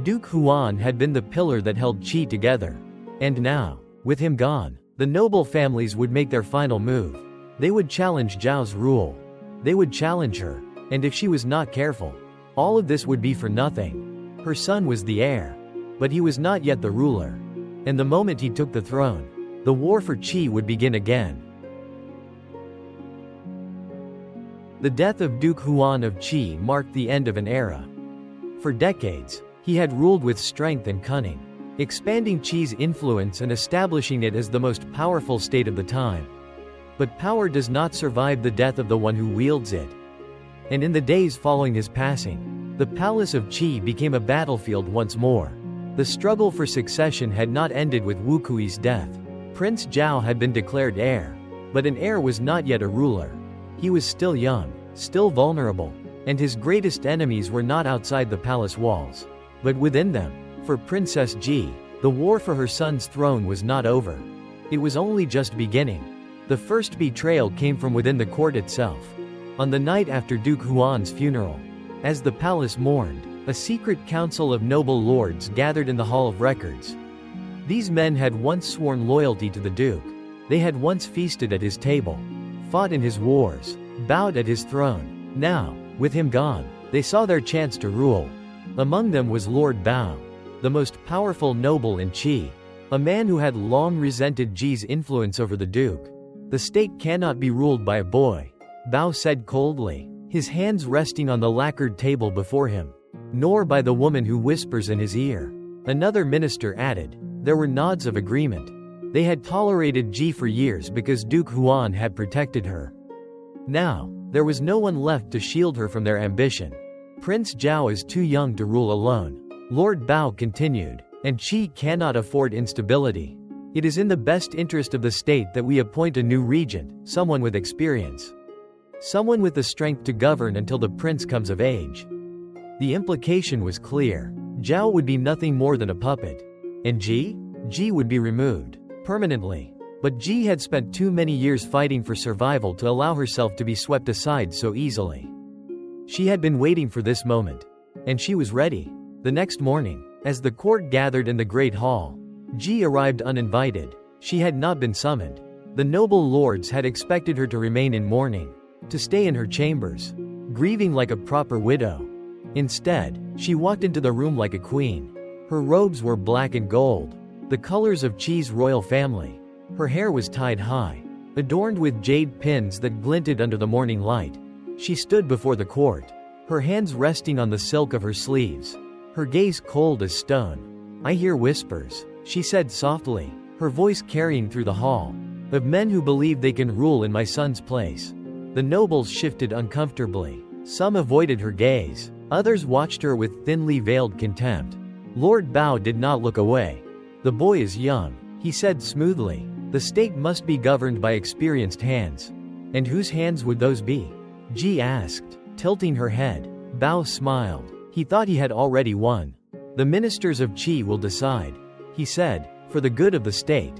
Duke Huan had been the pillar that held Qi together. And now, with him gone, the noble families would make their final move. They would challenge Zhao's rule. They would challenge her, and if she was not careful, all of this would be for nothing. Her son was the heir, but he was not yet the ruler. And the moment he took the throne, the war for Qi would begin again. The death of Duke Huan of Qi marked the end of an era. For decades, he had ruled with strength and cunning, expanding Qi's influence and establishing it as the most powerful state of the time. But power does not survive the death of the one who wields it. And in the days following his passing, the palace of Qi became a battlefield once more. The struggle for succession had not ended with Wu Kui's death. Prince Zhao had been declared heir, but an heir was not yet a ruler. He was still young, still vulnerable, and his greatest enemies were not outside the palace walls, but within them. For Princess Ji, the war for her son's throne was not over. It was only just beginning. The first betrayal came from within the court itself. On the night after Duke Huan's funeral, as the palace mourned, a secret council of noble lords gathered in the Hall of Records. These men had once sworn loyalty to the Duke. They had once feasted at his table, fought in his wars, bowed at his throne. Now, with him gone, they saw their chance to rule. Among them was Lord Bao, the most powerful noble in Qi, a man who had long resented Ji's influence over the Duke. The state cannot be ruled by a boy, Bao said coldly, his hands resting on the lacquered table before him. Nor by the woman who whispers in his ear. Another minister added. There were nods of agreement. They had tolerated Ji for years because Duke Huan had protected her. Now, there was no one left to shield her from their ambition. Prince Zhao is too young to rule alone, Lord Bao continued, and Qi cannot afford instability. It is in the best interest of the state that we appoint a new regent, someone with experience. Someone with the strength to govern until the prince comes of age. The implication was clear. Zhao would be nothing more than a puppet. And Ji? Ji would be removed. Permanently. But Ji had spent too many years fighting for survival to allow herself to be swept aside so easily. She had been waiting for this moment. And she was ready. The next morning, as the court gathered in the Great Hall, Ji arrived uninvited. She had not been summoned. The noble lords had expected her to remain in mourning, to stay in her chambers, grieving like a proper widow. Instead, she walked into the room like a queen. Her robes were black and gold, the colors of Qi's royal family. Her hair was tied high, adorned with jade pins that glinted under the morning light. She stood before the court, her hands resting on the silk of her sleeves, her gaze cold as stone. I hear whispers, she said softly, her voice carrying through the hall, of men who believe they can rule in my son's place. The nobles shifted uncomfortably. Some avoided her gaze. Others watched her with thinly veiled contempt. Lord Bao did not look away. The boy is young, he said smoothly. The state must be governed by experienced hands. And whose hands would those be? Ji asked, tilting her head. Bao smiled. He thought he had already won. The ministers of Qi will decide, he said, for the good of the state.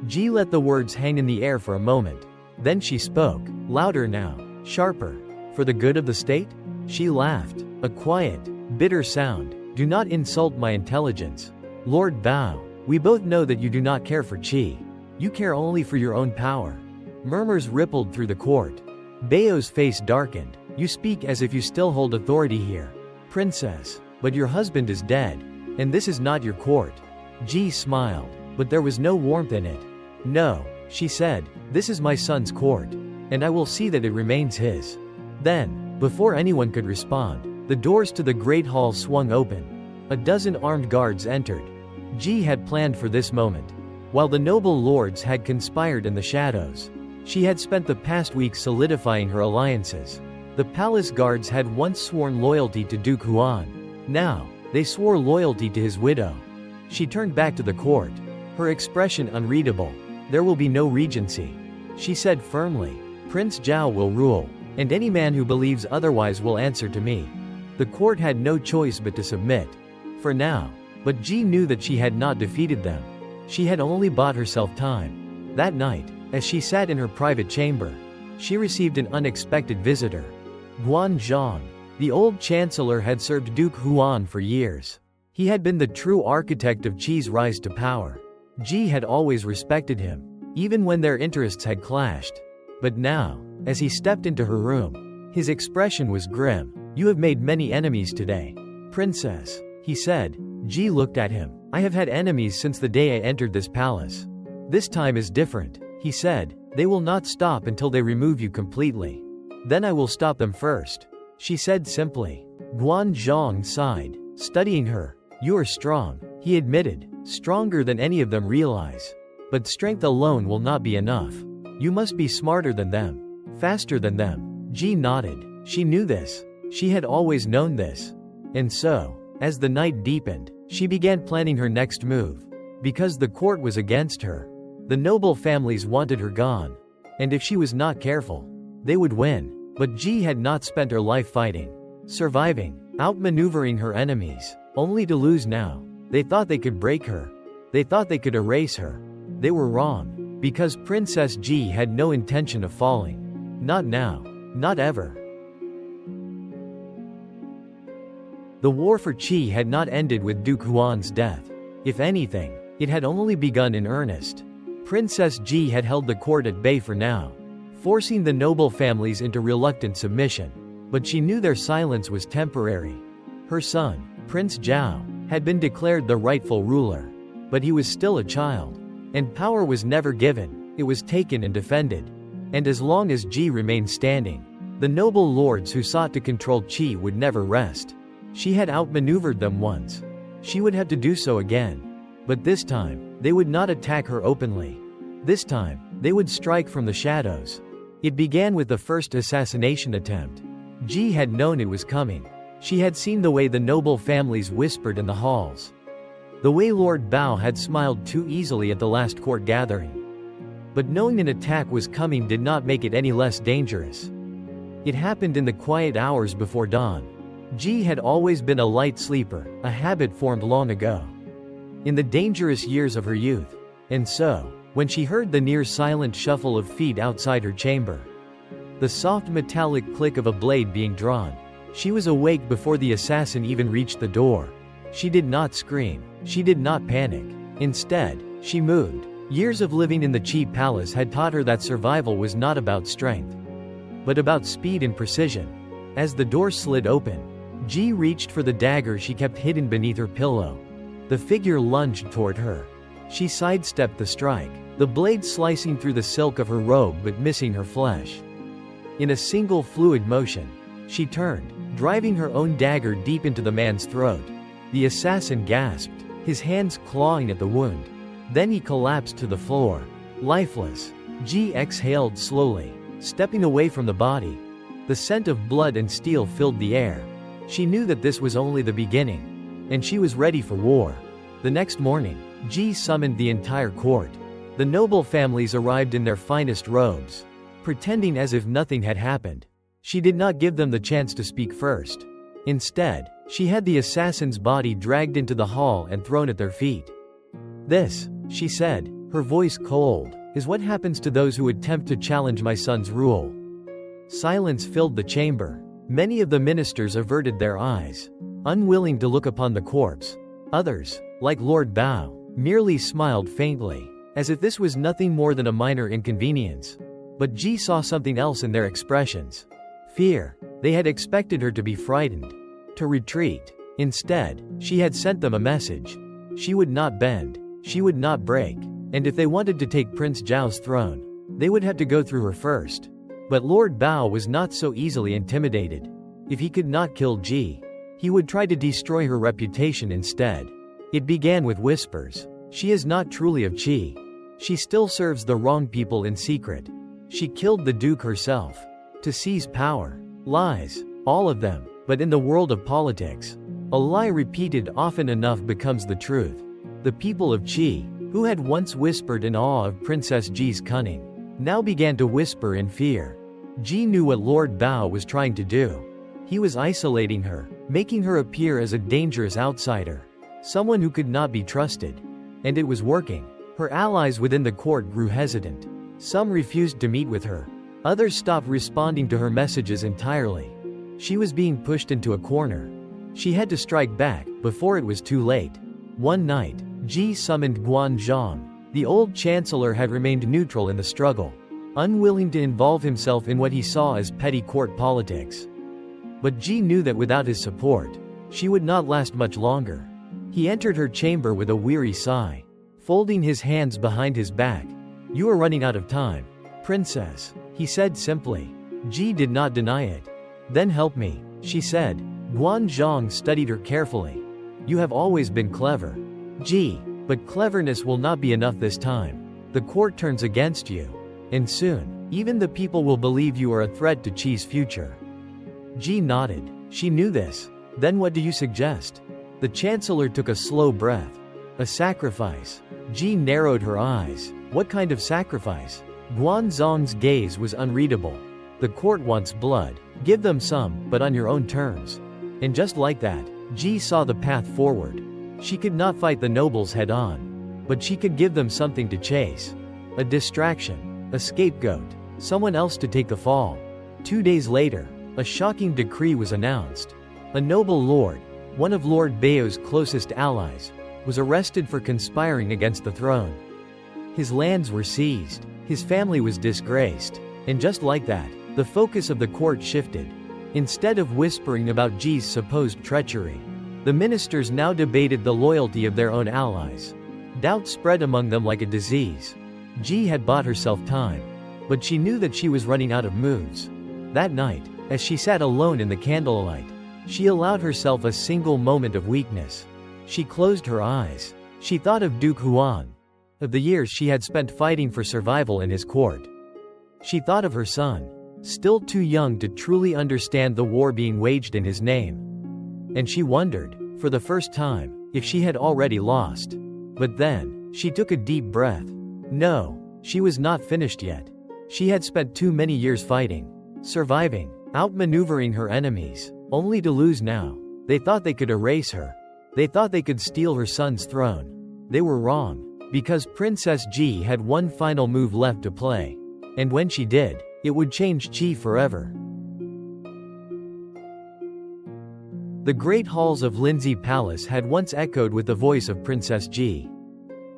Ji let the words hang in the air for a moment. Then she spoke, louder now, sharper. For the good of the state? She laughed, a quiet, bitter sound. Do not insult my intelligence. Lord Bao, we both know that you do not care for Qi. You care only for your own power. Murmurs rippled through the court. Bao's face darkened. You speak as if you still hold authority here. Princess, but your husband is dead. And this is not your court. Ji smiled, but there was no warmth in it. No, she said, this is my son's court. And I will see that it remains his. Then, before anyone could respond, the doors to the great hall swung open. A dozen armed guards entered. Ji had planned for this moment. While the noble lords had conspired in the shadows, she had spent the past week solidifying her alliances. The palace guards had once sworn loyalty to Duke Huan. Now, they swore loyalty to his widow. She turned back to the court, her expression unreadable. There will be no regency, she said firmly. Prince Zhao will rule, and any man who believes otherwise will answer to me. The court had no choice but to submit. For now. But Ji knew that she had not defeated them. She had only bought herself time. That night, as she sat in her private chamber, she received an unexpected visitor. Guan Zhang. The old chancellor had served Duke Huan for years. He had been the true architect of Qi's rise to power. Ji had always respected him, even when their interests had clashed. But now, as he stepped into her room, his expression was grim. You have made many enemies today, princess, he said. Ji looked at him. I have had enemies since the day I entered this palace. This time is different, he said. They will not stop until they remove you completely. Then I will stop them first, she said simply. Guan Zhang sighed, studying her. You are strong, he admitted, stronger than any of them realize. But strength alone will not be enough. You must be smarter than them, faster than them. Ji nodded. She knew this. She had always known this. And so, as the night deepened, she began planning her next move. Because the court was against her. The noble families wanted her gone. And if she was not careful, they would win. But Ji had not spent her life fighting, surviving, outmaneuvering her enemies, only to lose now. They thought they could break her. They thought they could erase her. They were wrong. Because Princess Ji had no intention of falling. Not now. Not ever. The war for Qi had not ended with Duke Huan's death. If anything, it had only begun in earnest. Princess Ji had held the court at bay for now, forcing the noble families into reluctant submission. But she knew their silence was temporary. Her son, Prince Zhao, had been declared the rightful ruler. But he was still a child. And power was never given, it was taken and defended. And as long as Ji remained standing, the noble lords who sought to control Qi would never rest. She had outmaneuvered them once. She would have to do so again. But this time, they would not attack her openly. This time, they would strike from the shadows. It began with the first assassination attempt. Ji had known it was coming. She had seen the way the noble families whispered in the halls. The way Lord Bao had smiled too easily at the last court gathering. But knowing an attack was coming did not make it any less dangerous. It happened in the quiet hours before dawn. Ji had always been a light sleeper, a habit formed long ago. In the dangerous years of her youth. And so, when she heard the near silent shuffle of feet outside her chamber, the soft metallic click of a blade being drawn, she was awake before the assassin even reached the door. She did not scream. She did not panic. Instead, she moved. Years of living in the Qi palace had taught her that survival was not about strength, but about speed and precision. As the door slid open, Ji reached for the dagger she kept hidden beneath her pillow. The figure lunged toward her. She sidestepped the strike, the blade slicing through the silk of her robe but missing her flesh. In a single fluid motion, she turned, driving her own dagger deep into the man's throat. The assassin gasped, his hands clawing at the wound. Then he collapsed to the floor, lifeless. Ji exhaled slowly, stepping away from the body. The scent of blood and steel filled the air. She knew that this was only the beginning, and she was ready for war. The next morning, Ji summoned the entire court. The noble families arrived in their finest robes, pretending as if nothing had happened. She did not give them the chance to speak first. Instead, she had the assassin's body dragged into the hall and thrown at their feet. "This," she said, her voice cold, "is what happens to those who attempt to challenge my son's rule." Silence filled the chamber. Many of the ministers averted their eyes, unwilling to look upon the corpse. Others, like Lord Bao, merely smiled faintly, as if this was nothing more than a minor inconvenience. But Ji saw something else in their expressions. Fear. They had expected her to be frightened, to retreat. Instead, she had sent them a message. She would not bend. She would not break. And if they wanted to take Prince Zhao's throne, they would have to go through her first. But Lord Bao was not so easily intimidated. If he could not kill Ji, he would try to destroy her reputation instead. It began with whispers. She is not truly of Qi. She still serves the wrong people in secret. She killed the Duke herself. To seize power. Lies. All of them. But in the world of politics, a lie repeated often enough becomes the truth. The people of Qi, who had once whispered in awe of Princess Ji's cunning, now began to whisper in fear. Ji knew what Lord Bao was trying to do. He was isolating her, making her appear as a dangerous outsider, someone who could not be trusted. And it was working. Her allies within the court grew hesitant. Some refused to meet with her. Others stopped responding to her messages entirely. She was being pushed into a corner. She had to strike back, before it was too late. One night, Ji summoned Guanzhong. The old chancellor had remained neutral in the struggle, unwilling to involve himself in what he saw as petty court politics. But Ji knew that without his support, she would not last much longer. He entered her chamber with a weary sigh, folding his hands behind his back. "You are running out of time, princess," he said simply. Ji did not deny it. "Then help me," she said. Guanzhong studied her carefully. "You have always been clever, Ji, but cleverness will not be enough this time. The court turns against you. And soon, even the people will believe you are a threat to Qi's future." Ji nodded. She knew this. "Then what do you suggest?" The chancellor took a slow breath. "A sacrifice." Ji narrowed her eyes. "What kind of sacrifice?" Guanzong's gaze was unreadable. "The court wants blood. Give them some, but on your own terms." And just like that, Ji saw the path forward. She could not fight the nobles head-on, but she could give them something to chase. A distraction. A scapegoat. Someone else to take the fall. 2 days later, a shocking decree was announced. A noble lord, one of Lord Bao's closest allies, was arrested for conspiring against the throne. His lands were seized, his family was disgraced, and just like that, the focus of the court shifted. Instead of whispering about Ji's supposed treachery, the ministers now debated the loyalty of their own allies. Doubt spread among them like a disease. Ji had bought herself time, but she knew that she was running out of moves. That night, as she sat alone in the candlelight, she allowed herself a single moment of weakness. She closed her eyes. She thought of Duke Huan, of the years she had spent fighting for survival in his court. She thought of her son, still too young to truly understand the war being waged in his name. And she wondered, for the first time, if she had already lost. But then, she took a deep breath. No, she was not finished yet. She had spent too many years fighting, surviving, outmaneuvering her enemies, only to lose now. They thought they could erase her. They thought they could steal her son's throne. They were wrong, because Princess Ji had one final move left to play. And when she did, it would change Ji forever. The great halls of Lindsay Palace had once echoed with the voice of Princess Ji,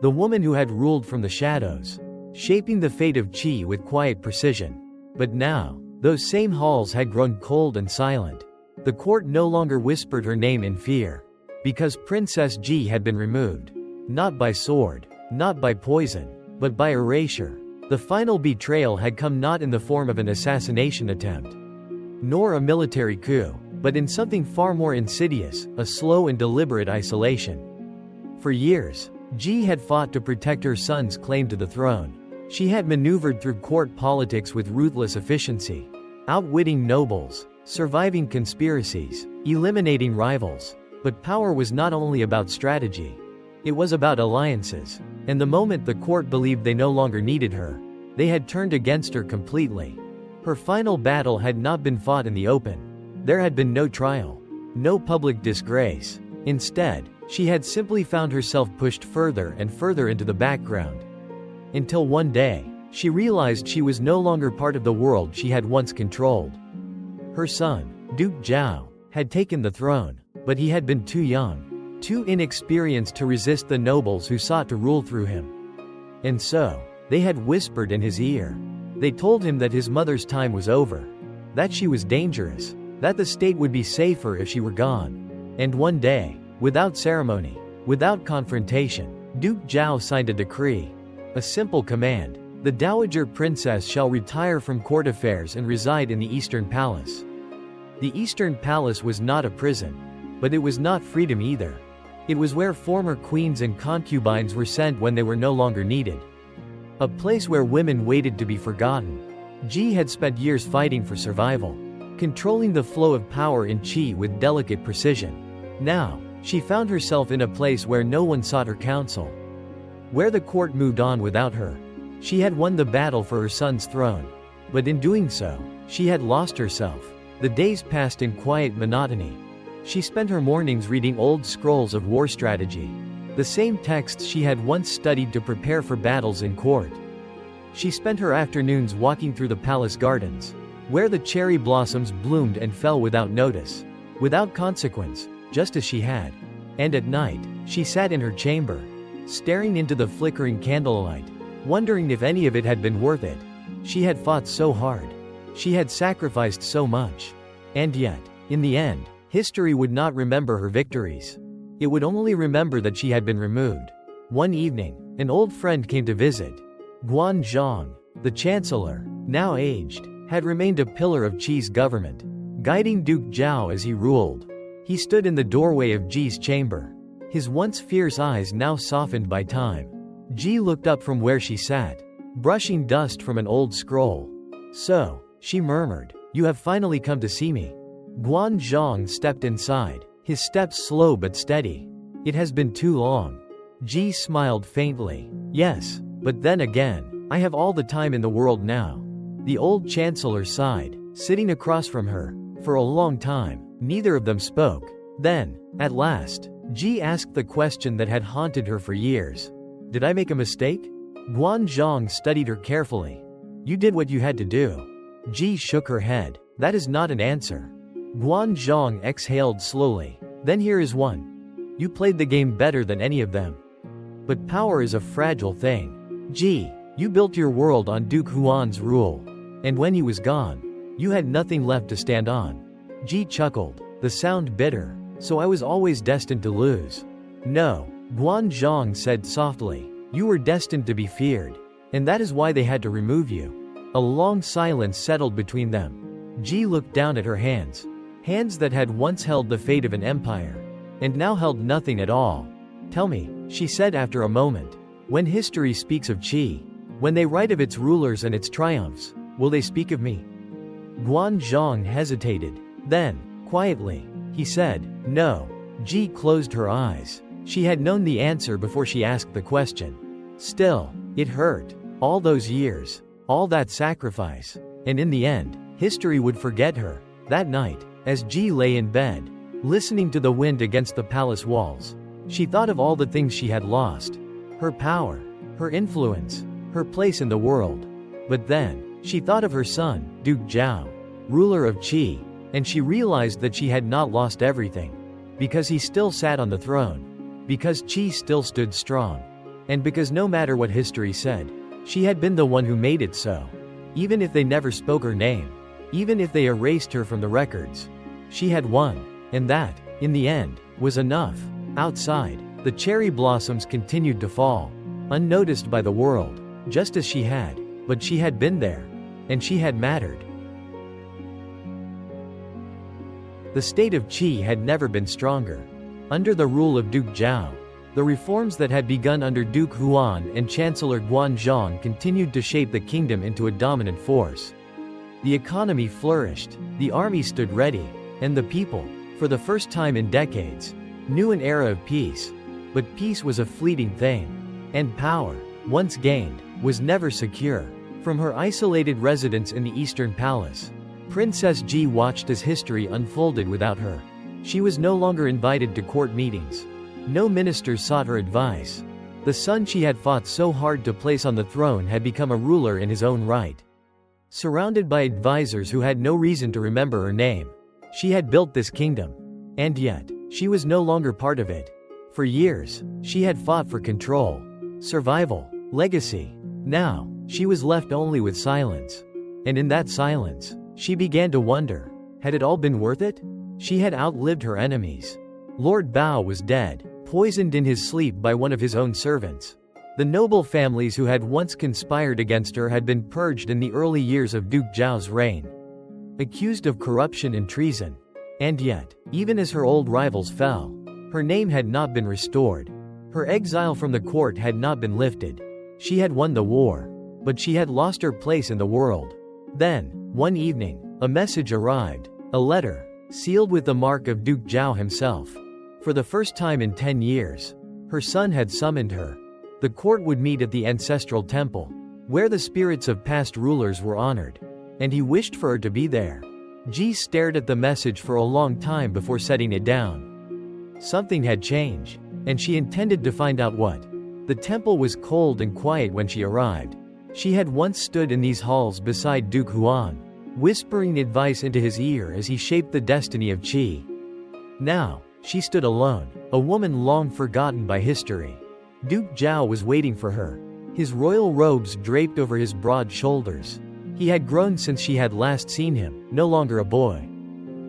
the woman who had ruled from the shadows, shaping the fate of Ji with quiet precision. But now, those same halls had grown cold and silent. The court no longer whispered her name in fear, because Princess Ji had been removed. Not by sword, not by poison, but by erasure. The final betrayal had come not in the form of an assassination attempt, nor a military coup, but in something far more insidious, a slow and deliberate isolation. For years, Ji had fought to protect her son's claim to the throne. She had maneuvered through court politics with ruthless efficiency, outwitting nobles, surviving conspiracies, eliminating rivals. But power was not only about strategy. It was about alliances. And the moment the court believed they no longer needed her, they had turned against her completely. Her final battle had not been fought in the open. There had been no trial, no public disgrace. Instead, she had simply found herself pushed further and further into the background. Until one day, she realized she was no longer part of the world she had once controlled. Her son, Duke Zhao, had taken the throne, but he had been too young, too inexperienced to resist the nobles who sought to rule through him. And so, they had whispered in his ear. They told him that his mother's time was over, that she was dangerous, that the state would be safer if she were gone. And one day, without ceremony, without confrontation, Duke Zhao signed a decree. A simple command. The Dowager Princess shall retire from court affairs and reside in the Eastern Palace. The Eastern Palace was not a prison, but it was not freedom either. It was where former queens and concubines were sent when they were no longer needed. A place where women waited to be forgotten. Ji had spent years fighting for survival, controlling the flow of power in Qi with delicate precision. Now, she found herself in a place where no one sought her counsel, where the court moved on without her. She had won the battle for her son's throne, but in doing so, she had lost herself. The days passed in quiet monotony. She spent her mornings reading old scrolls of war strategy, the same texts she had once studied to prepare for battles in court. She spent her afternoons walking through the palace gardens, where the cherry blossoms bloomed and fell without notice, without consequence, just as she had. And at night, she sat in her chamber, staring into the flickering candlelight, wondering if any of it had been worth it. She had fought so hard. She had sacrificed so much. And yet, in the end, history would not remember her victories. It would only remember that she had been removed. One evening, an old friend came to visit. Guan Zhang, the chancellor, now aged, had remained a pillar of Qi's government, guiding Duke Zhao as he ruled. He stood in the doorway of Ji's chamber, his once fierce eyes now softened by time. Ji looked up from where she sat, brushing dust from an old scroll. "So," she murmured, "you have finally come to see me." Guan Zhang stepped inside, his steps slow but steady. "It has been too long." Ji smiled faintly. "Yes, but then again, I have all the time in the world now." The old chancellor sighed, sitting across from her. For a long time, neither of them spoke. Then, at last, Ji asked the question that had haunted her for years. "Did I make a mistake?" Guan studied her carefully. You did what you had to do. Ji shook her head. That is not an answer. Guan exhaled slowly. Then here is one. You played the game better than any of them. But power is a fragile thing. Ji, you built your world on Duke Huan's rule. And when he was gone, you had nothing left to stand on. Ji chuckled, the sound bitter. So I was always destined to lose. No, Guan said softly. You were destined to be feared. And that is why they had to remove you. A long silence settled between them. Ji looked down at her hands. Hands that had once held the fate of an empire. And now held nothing at all. Tell me, she said after a moment. When history speaks of Qi, when they write of its rulers and its triumphs, will they speak of me? Guan hesitated. Then, quietly, he said, no. Ji closed her eyes. She had known the answer before she asked the question. Still, it hurt. All those years. All that sacrifice. And in the end, history would forget her. That night, as Ji lay in bed, listening to the wind against the palace walls, she thought of all the things she had lost. Her power, her influence, her place in the world. But then, she thought of her son, Duke Zhao, ruler of Qi, and she realized that she had not lost everything. Because he still sat on the throne. Because Qi still stood strong. And because no matter what history said, she had been the one who made it so. Even if they never spoke her name. Even if they erased her from the records. She had won. And that, in the end, was enough. Outside, the cherry blossoms continued to fall. Unnoticed by the world. Just as she had. But she had been there. And she had mattered. The state of Qi had never been stronger. Under the rule of Duke Zhao, the reforms that had begun under Duke Huan and Chancellor Guan continued to shape the kingdom into a dominant force. The economy flourished, the army stood ready, and the people, for the first time in decades, knew an era of peace. But peace was a fleeting thing. And power, once gained, was never secure. From her isolated residence in the Eastern Palace, Princess Ji watched as history unfolded without her. She was no longer invited to court meetings. No ministers sought her advice. The son she had fought so hard to place on the throne had become a ruler in his own right. Surrounded by advisors who had no reason to remember her name, she had built this kingdom. And yet, she was no longer part of it. For years, she had fought for control, survival, legacy. Now, she was left only with silence. And in that silence, she began to wonder, had it all been worth it? She had outlived her enemies. Lord Bao was dead, poisoned in his sleep by one of his own servants. The noble families who had once conspired against her had been purged in the early years of Duke Zhao's reign, accused of corruption and treason. And yet, even as her old rivals fell, her name had not been restored. Her exile from the court had not been lifted. She had won the war, but she had lost her place in the world. Then, one evening, a message arrived, a letter, sealed with the mark of Duke Zhao himself. For the first time in 10 years, her son had summoned her. The court would meet at the ancestral temple, where the spirits of past rulers were honored. And he wished for her to be there. Ji stared at the message for a long time before setting it down. Something had changed, and she intended to find out what. The temple was cold and quiet when she arrived. She had once stood in these halls beside Duke Huan, whispering advice into his ear as he shaped the destiny of Qi. Now, she stood alone, a woman long forgotten by history. Duke Zhao was waiting for her, his royal robes draped over his broad shoulders. He had grown since she had last seen him, no longer a boy,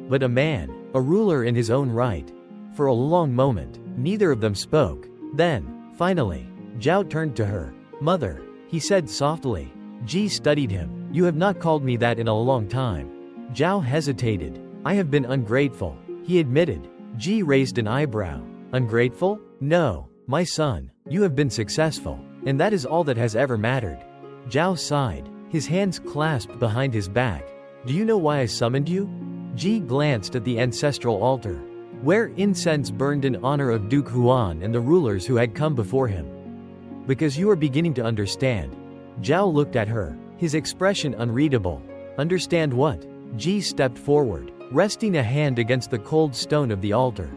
but a man, a ruler in his own right. For a long moment, neither of them spoke. Then, finally, Zhao turned to her. Mother, he said softly. Ji studied him. You have not called me that in a long time. Zhao hesitated. I have been ungrateful, he admitted. Ji raised an eyebrow. Ungrateful? No, my son, you have been successful, and that is all that has ever mattered. Zhao sighed, his hands clasped behind his back. Do you know why I summoned you? Ji glanced at the ancestral altar, where incense burned in honor of Duke Huan and the rulers who had come before him. Because you are beginning to understand. Zhao looked at her, his expression unreadable. Understand what? Ji stepped forward, resting a hand against the cold stone of the altar.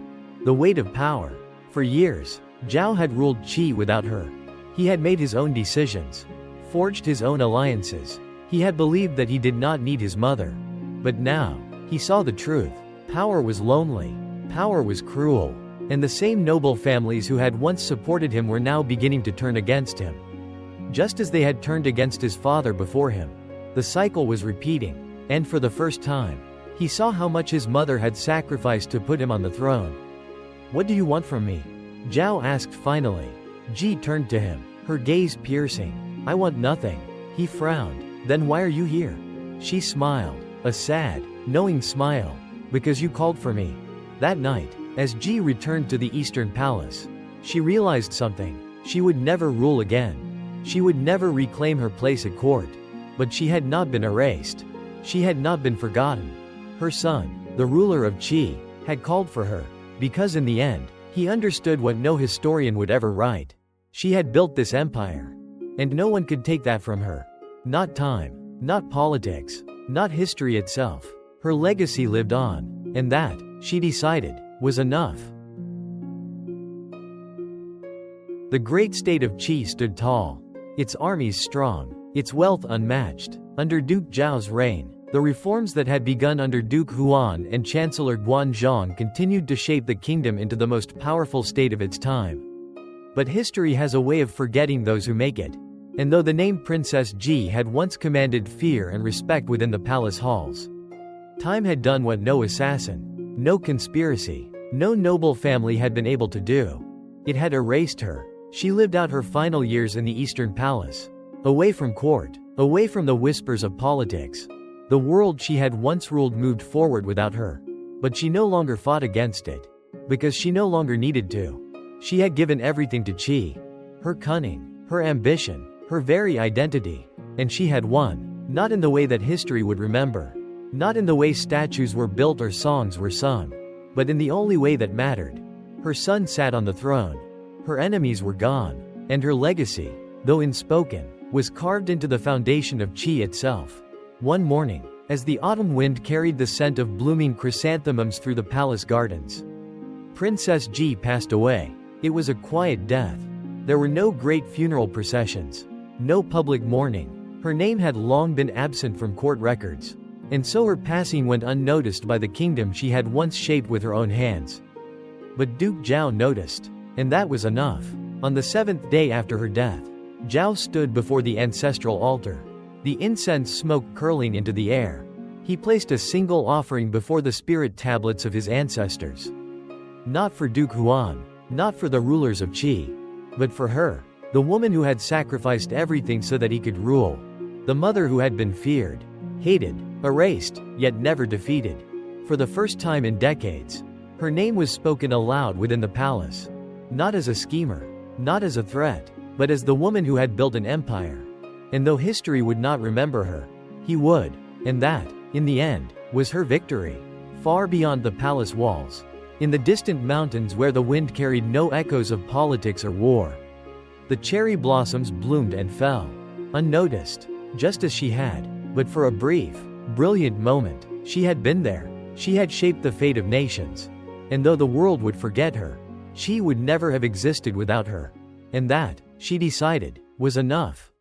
The weight of power. For years, Zhao had ruled Qi without her. He had made his own decisions, forged his own alliances. He had believed that he did not need his mother. But now, he saw the truth. Power was lonely. Power was cruel. And the same noble families who had once supported him were now beginning to turn against him. Just as they had turned against his father before him. The cycle was repeating. And for the first time, he saw how much his mother had sacrificed to put him on the throne. "What do you want from me?" Zhao asked finally. Ji turned to him, her gaze piercing. "I want nothing." He frowned. "Then why are you here?" She smiled, a sad, knowing smile. "Because you called for me." That night, as Ji returned to the Eastern Palace, she realized something. She would never rule again. She would never reclaim her place at court. But she had not been erased. She had not been forgotten. Her son, the ruler of Qi, had called for her, because in the end, he understood what no historian would ever write. She had built this empire. And no one could take that from her. Not time, not politics, not history itself. Her legacy lived on, and that, she decided, was enough. The great state of Qi stood tall. Its armies strong, its wealth unmatched. Under Duke Zhao's reign, the reforms that had begun under Duke Huan and Chancellor Guanzhong continued to shape the kingdom into the most powerful state of its time. But history has a way of forgetting those who make it. And though the name Princess Ji had once commanded fear and respect within the palace halls, time had done what no assassin, no conspiracy, no noble family had been able to do. It had erased her. She lived out her final years in the Eastern Palace. Away from court, away from the whispers of politics. The world she had once ruled moved forward without her. But she no longer fought against it. Because she no longer needed to. She had given everything to Qi. Her cunning, her ambition, her very identity. And she had won, not in the way that history would remember. Not in the way statues were built or songs were sung. But in the only way that mattered. Her son sat on the throne. Her enemies were gone. And her legacy, though unspoken, was carved into the foundation of Qi itself. One morning, as the autumn wind carried the scent of blooming chrysanthemums through the palace gardens, Princess Ji passed away. It was a quiet death. There were no great funeral processions. No public mourning. Her name had long been absent from court records. And so her passing went unnoticed by the kingdom she had once shaped with her own hands. But Duke Zhao noticed. And that was enough. On the 7th day after her death, Zhao stood before the ancestral altar. The incense smoke curling into the air. He placed a single offering before the spirit tablets of his ancestors. Not for Duke Huan, not for the rulers of Qi, but for her, the woman who had sacrificed everything so that he could rule. The mother who had been feared, hated, erased, yet never defeated. For the first time in decades, her name was spoken aloud within the palace. Not as a schemer, not as a threat, but as the woman who had built an empire. And though history would not remember her, he would. And that, in the end, was her victory. Far beyond the palace walls. In the distant mountains where the wind carried no echoes of politics or war. The cherry blossoms bloomed and fell. Unnoticed. Just as she had. But for a brief, brilliant moment, she had been there. She had shaped the fate of nations. And though the world would forget her, she would never have existed without her. And that, she decided, was enough.